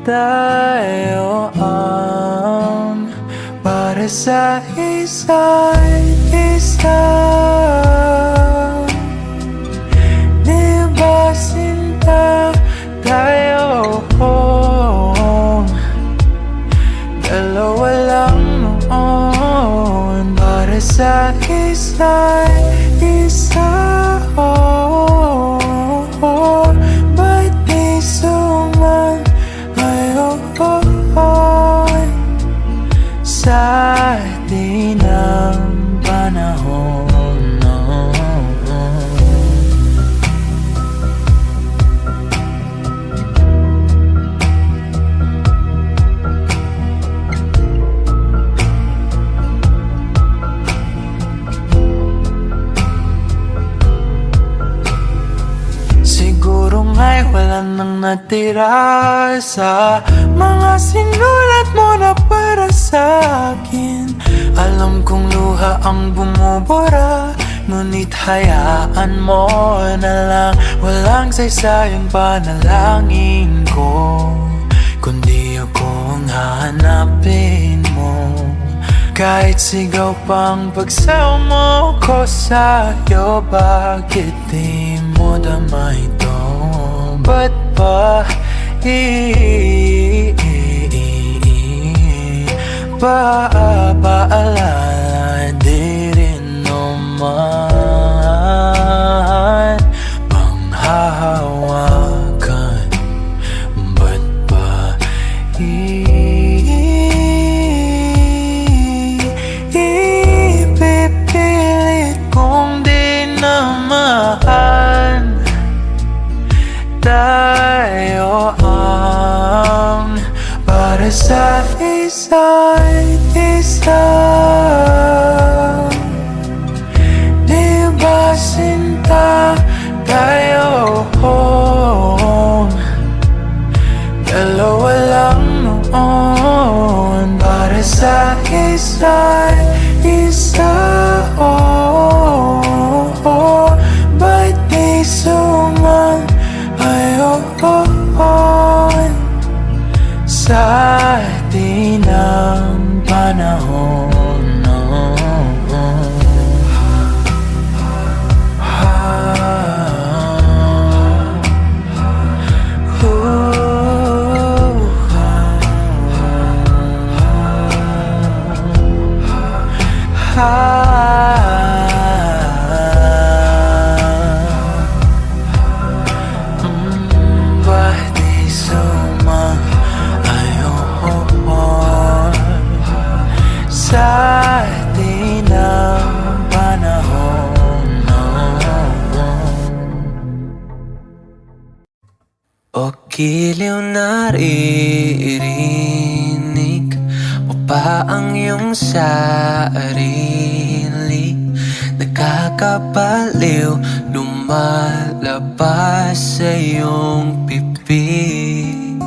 Tayo ang para sa isa't isa. Di ba sinta tayo? Dalawa lang noon para sa isa't isa. Ba't di suman ngayon sa atin ang panahon? Siguro nga'y wala nang natira sa mga sinulat mo na para sa akin. Alam kong luha ang bumubura, ngunit hayaan mo na lang. Walang saysayang panalangin ko, kundi ako ang hahanapin mo. Kahit sigaw pang pagsaw mo ko sa'yo, bakit di mo dama ito? Ba't ba paalala di rin naman panghahawakan? Ba't ba ipipilit kong di na mahal? Tayo ang para sa isa't isa. Di ba sinta tayo? Dalawa lang noon para sa isa't isa. Ba't di suman ngayon sa atin ang panahon? Ba't di suman sa atin ang panahon? O giliw naririnig mo pa ang iyong sarili? Nakakabaliw, lumalabas sa iyong bibig.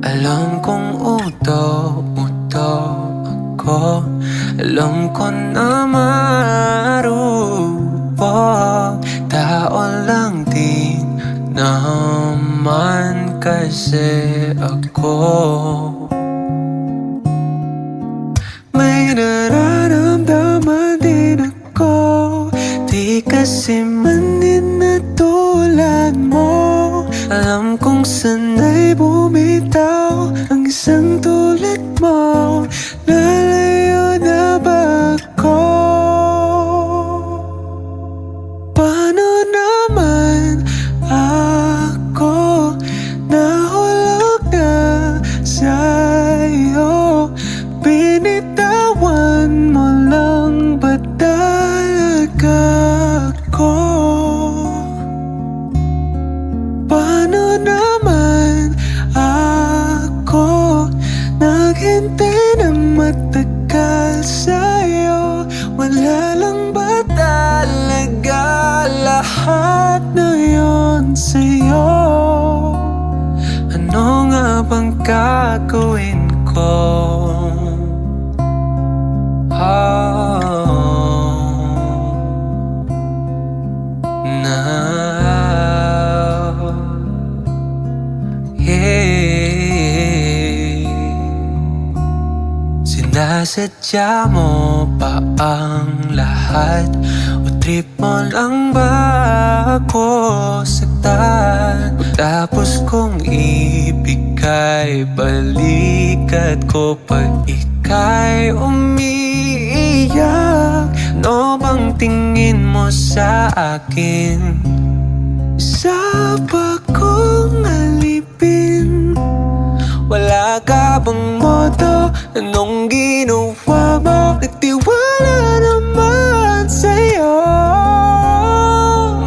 Alam kong uto ako, alam ko na marupok. Tao lang din naman kasi ako. May nararamdaman din ako, di kasi manin na tulad mo. Alam kong sanay bumitaw ang isang tulad mo. Lalayo na ba ako? Paano naman ako nahulog na sa'yo? ko? Paano naman ako naghintay ng matagal sa'yo? Wala lang ba talaga lahat na yun sa'yo? Ano nga bang gagawin ko? Sinasadya mo pa ang lahat? O trip mo lang ba ako saktan? O tapos kong ibigay balikat ko pag ika'y umiiyak? Ano bang tingin mo sa akin? Isa ba kong alipin? Wala ka bang moto? Anong ginawa mo? Nagtiwala naman sa'yo.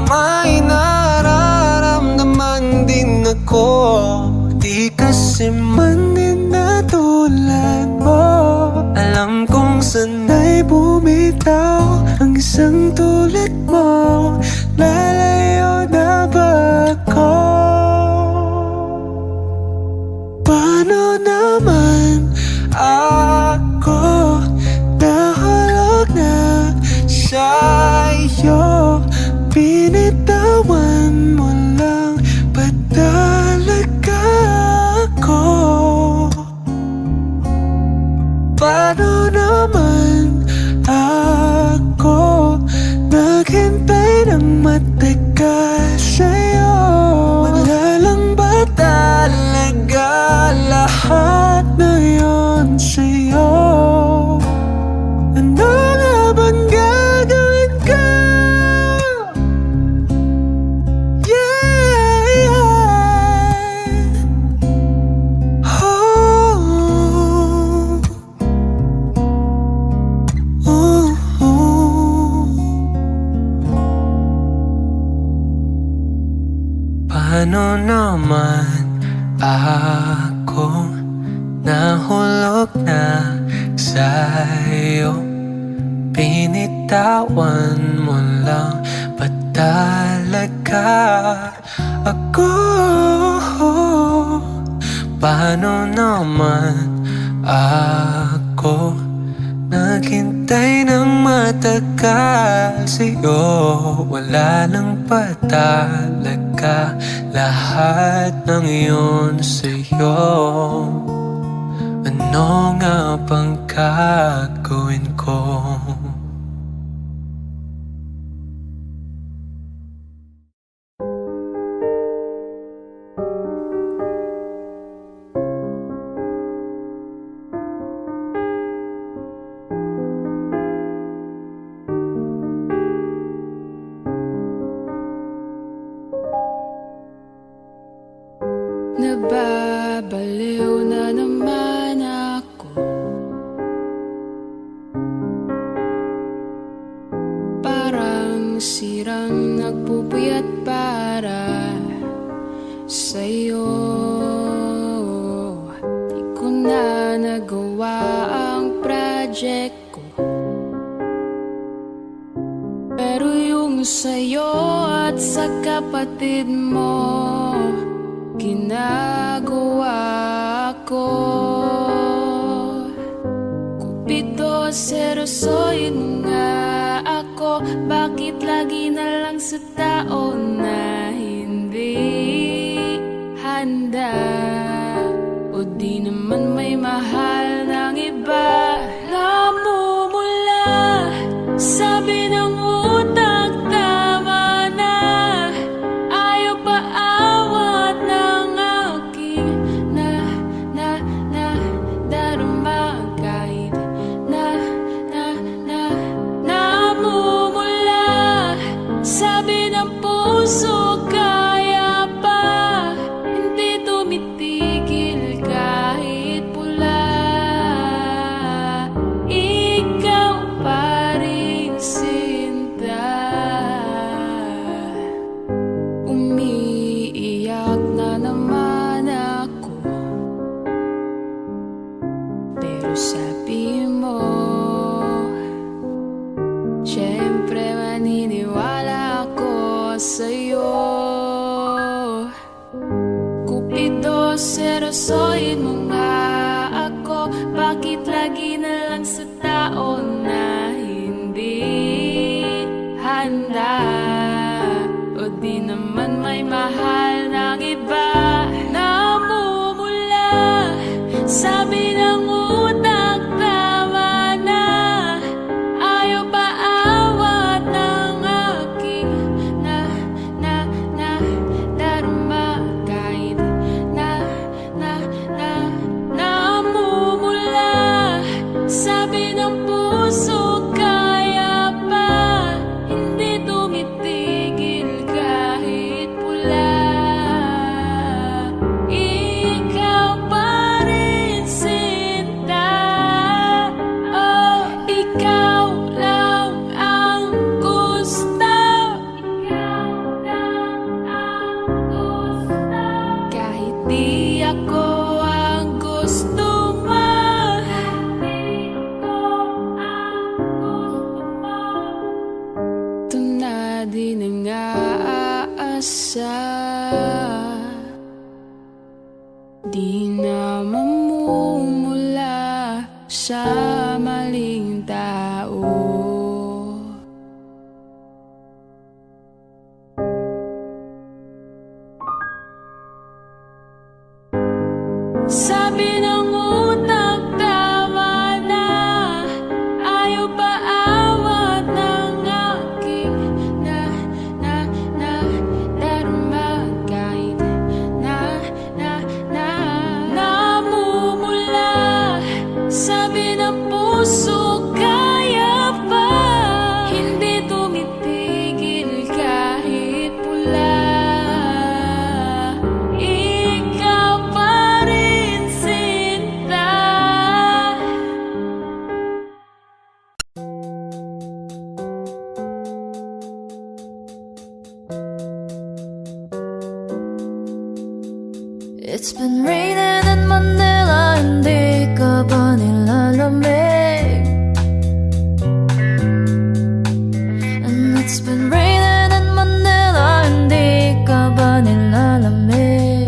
May nararamdaman din ako. Di kasi man din na tulad mo. Alam kong sana'y bumitaw ang isang tulad mo. Lalayo na ba ako? Paano naman ako nahulog na sa'yo? Binitawan mo lang ba talaga ako? Paano naman ako naghintay ng matagal sa'yo? Wala lang ba talaga lahat na yun sa'yo? Ano nga bang gagawin ko? Yeah, oh, oh, oh. Paano naman ako nahulog na sa'yo? Binitawan mo lang ba talaga ako? Paano naman ako naghintay ng matagal sa'yo? Wala lang ba talaga lahat ng iyon sa'yo? Ano nga bang gagawin ko? Nababaliw na naman ako. Parang sirang nagpupuyat para sa'yo. Di ko na nagawa ang project ko, pero yung sa'yo at sa kapatid mo ginagawa ko. Cupido, serosoid nga ako. Bakit lagi na lang sa tao na hindi handa? O di naman may mahal ng iba? Namumula, sabi ng utak, tama na. Ayaw pa awat ng aking darama. Kahit namumula, sabi ng puso, kaya pa. Hindi tumitigil kahit pula. pusoin mo nga ako. Bakit lagi na lang sa tao na hindi handa? O di naman may mahal ng iba. Namumula, sabi ng utak tama na. Ayaw ba awat ng aking darma? Kahit namumula, sabi ng puso kaya pa. Hindi tumitigil kahit pula. Ikaw pa rin sinta. Oh, ikaw lang ang gusto. Ikaw lang ang gusto. Kahit di ako ang gusto mo. Di ako ang gusto mo. Ito na din ang aasa. Di na mamumula sa maling tao. Sabi ng utak tama na. Ayaw ba awat ng aking darma? Kahit namumula, sabi ng puso kaya pa. Hindi tumitigil kahit pula. Ikaw pa rin sinta. It's been raining in Manila, hindi ka ba nilalamig? And it's been raining in Manila, hindi ka ba nilalamig?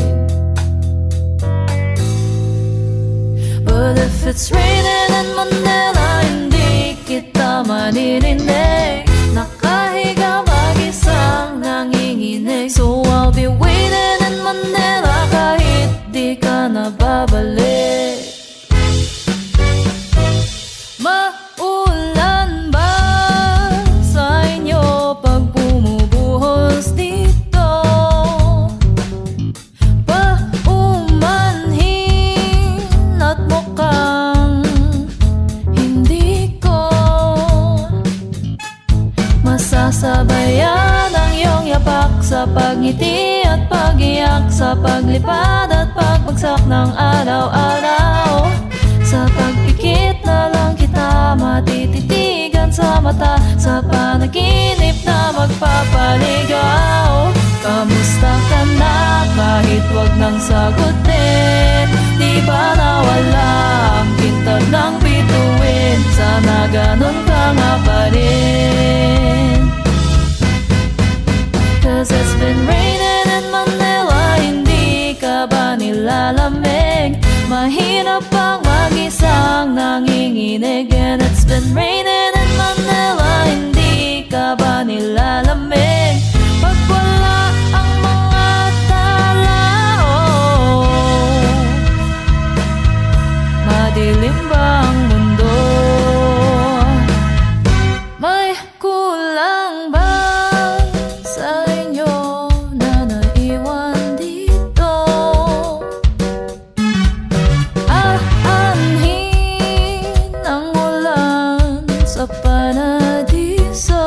But if it's raining in Manila, hindi kita maririnig. Nakahiga mag-isang nanginginig. So I'll be waiting in Manila kahit di ka na babalik. Maulan ba sa inyo pag bumubuhos dito? Paumanhin at mukhang hindi ko masasabayan ang iyong yapak sa pagngiti at pag-iyak, sa paglipad at pagbagsak ng araw-araw. Sa pagpikit na lang kita matititigan sa mata, sa panaginip na magpapaligaw. Kamusta ka na kahit wag nang sagutin? Di ba nawala ang pintad ng bituin? Sana ganun ka nga pa rin. Cause it's been raining in Manila, hindi ka ba nilalamig? Mahirap bang mag-isang nanginginig? And it's been raining in Manila, hindi ka ba nilalamig? Pag wala ang mga tao, madilim ba ang mundo? May kulang ba sa inyo na naiwan dito? Aanhin ang ulan sa paradiso.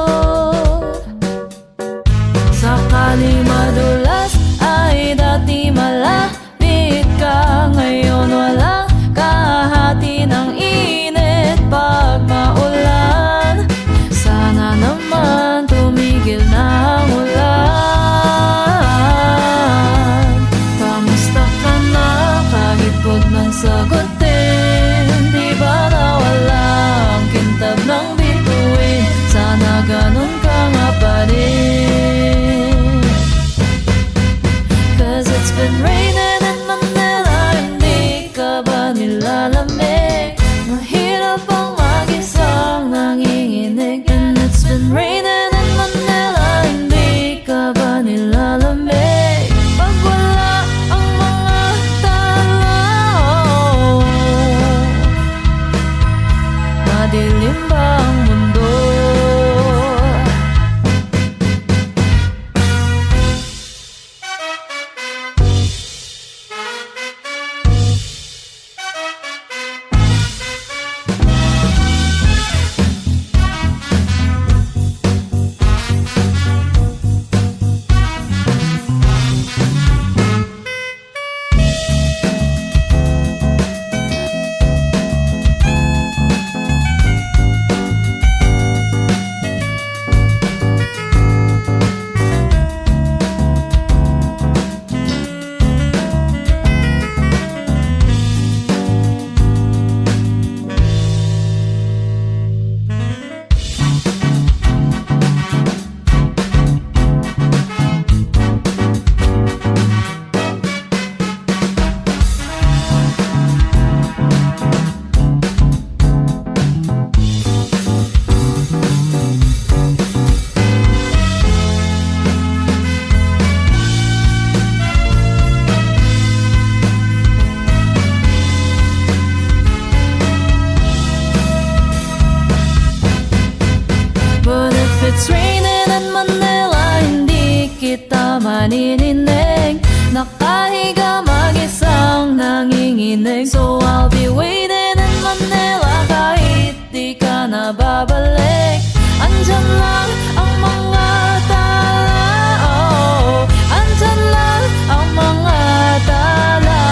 nanininig. Nakahiga mag-isang nanginginig. So I'll be waiting in Manila kahit di ka na babalik. Andyan lang ang mga tala, oh, andyan lang ang mga tala.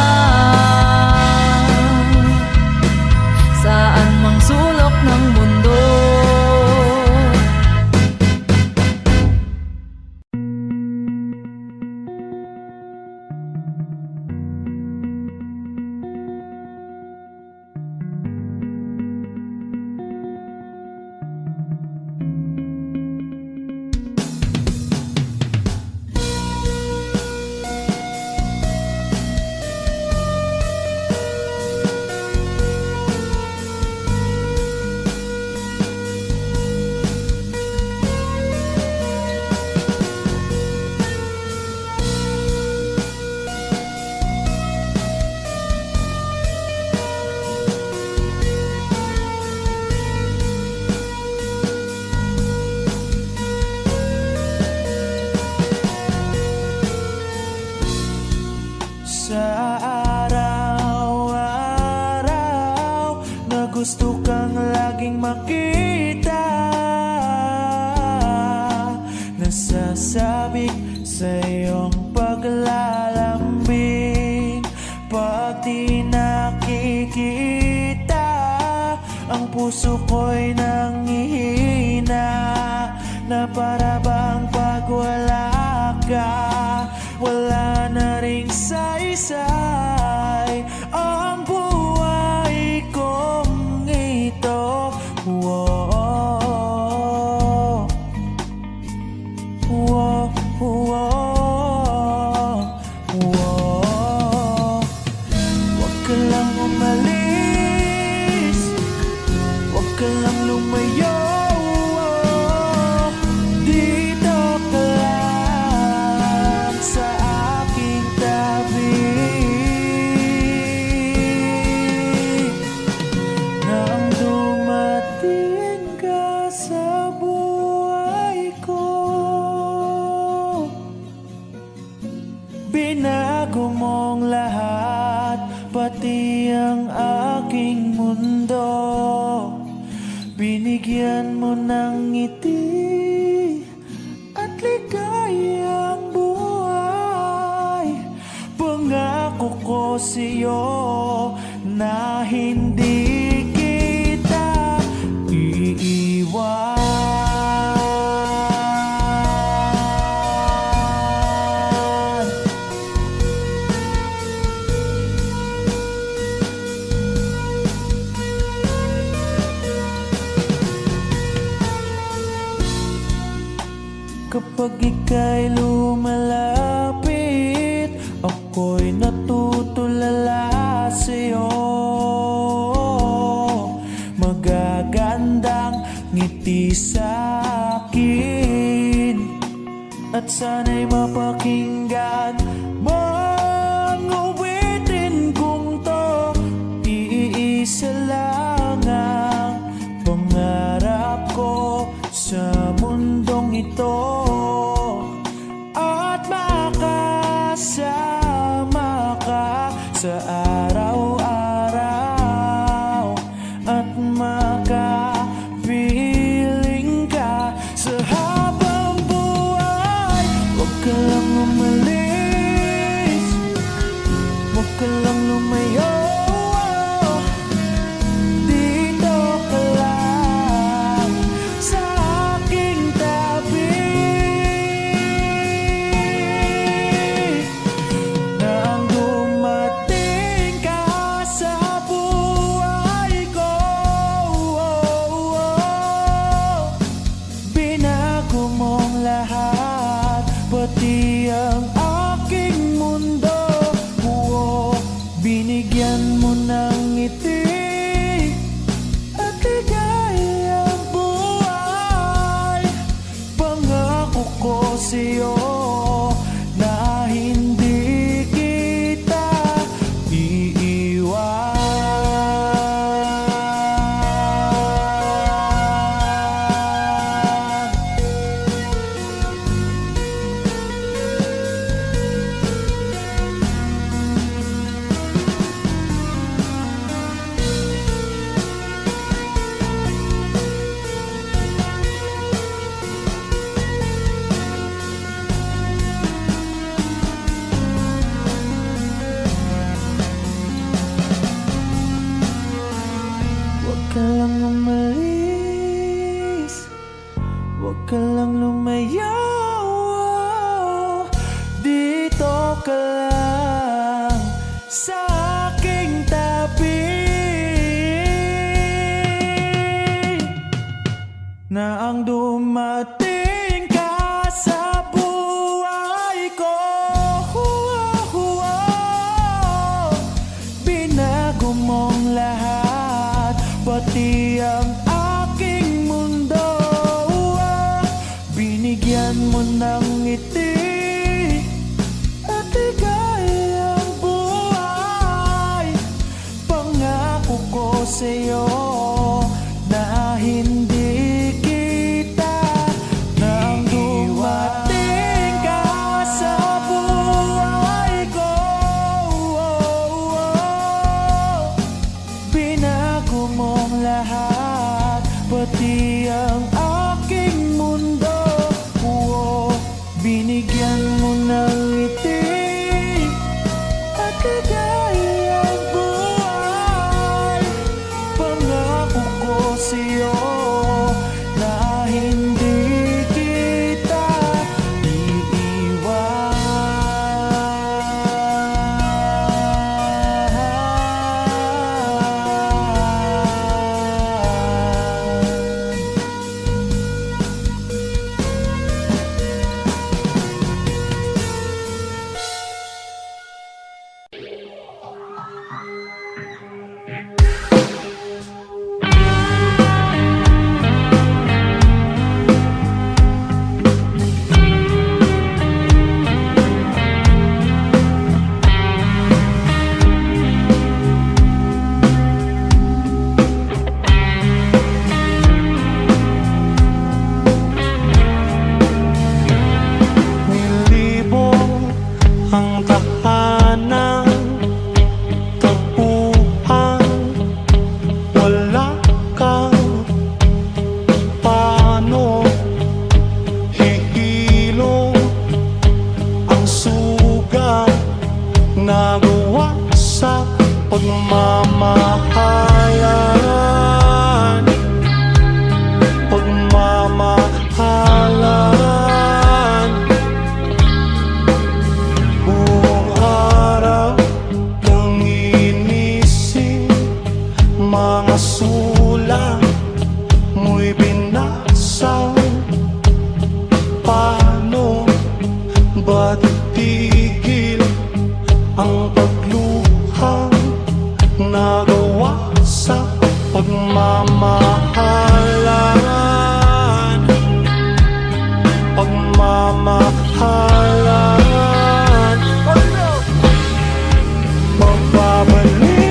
Saan mang sulok ng mundo. Sa araw-araw na gusto kang laging makita, nasasabik sa iyong paglalambing. Pag di nakikita, ang puso ko'y nanghihina, na para bang pag wala ka, wala na ring saysay ang buhay kong ito. Whoa, whoa, whoa, whoa. Huwag ka lang umalis, huwag ka lang lumayo. Dito ka lang sa aking tabi. Nang dumating ka sa buhay ko, binago mong lahat, pati ang aking mundo. Binigyan mo ng ngiti at ligayang buhay. Pangako ko sa'yo na hindi kita iiwan. Kapag ika'y lumalapit, ako'y natutulala sa'yo. Magagandang ngiti sa'kin, at sana'y mapakinggan mong awitin kong to. Iisa lang ang pangarap ko sa mundong ito, at makasama ka sa araw-araw, at makapiling ka sa habang buhay. Huwag ka lang umalis, huwag ka lang lumayo. Dito ka lang sa aking tabi. Nang dumating ka sa buhay ko, binago mong lahat, pati ang aking mundo. Binigyan mo ng ngiti at ligayang buhay. Pangako ko sa'yo na hindi kita iiwan. na ang dumating ka sa buhay ko. Binago mong lahat, pati ang aking mundo. Binigyan mo ng ngiti at ligayang buhay. Pangako ko sa'yo na hindi kita nang dumating ka sa buhay ko. Binago mong lahat, pati ang aking mundo. Binigyan mo ng ngiti at ligayang buhay. Pangako ko sa'yo na hindi kita ang tahanan, tagpuan, wala ka. Paano hihilo ang sugat nagawa sa pagmamahalan? Pagmamahalan. Mga sulat mo'y binasa. Paano ba titigil ang pagluha nagawa sa pagmamahalan? Pagmamahalan. Magbabalik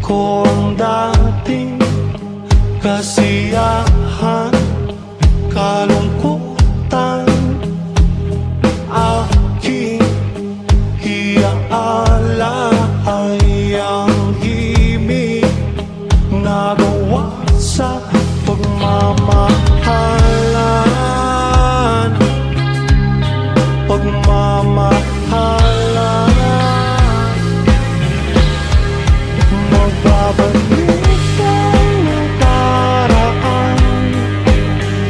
ko ang dating kasiyahan, kalungkutan, aking iaala ay ang himig nagawa sa pagmamahalan. Pagmamahalan. Magbabalik ang nakaraan,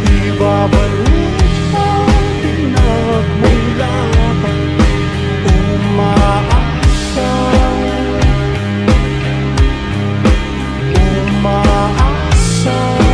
ibabalik ang pinagmulan. Umaasa, umaasa.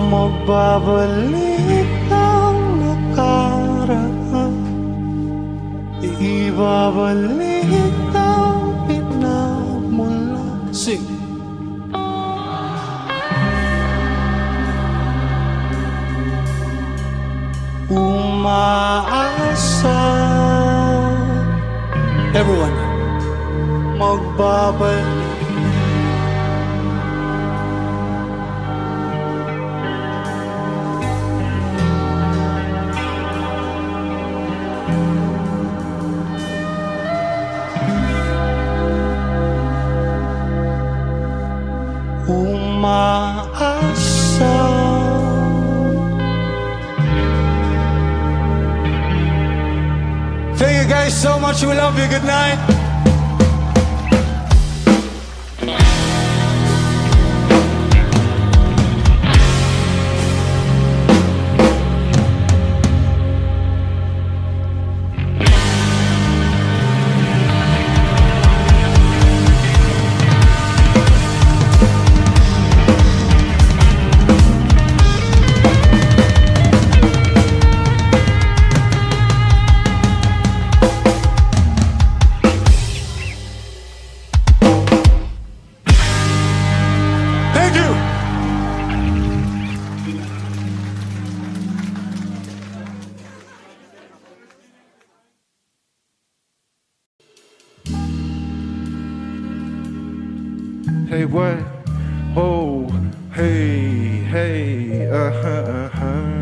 Magbabalik ang nakaraan, ibabalik ang pinagmulan. Sing. Umaasa, Everyone. magbabalik. Umaasa, thank you guys so much. We love you. Good night. Thank you. Hey, what? Oh, hey, hey, uh-huh, uh-huh.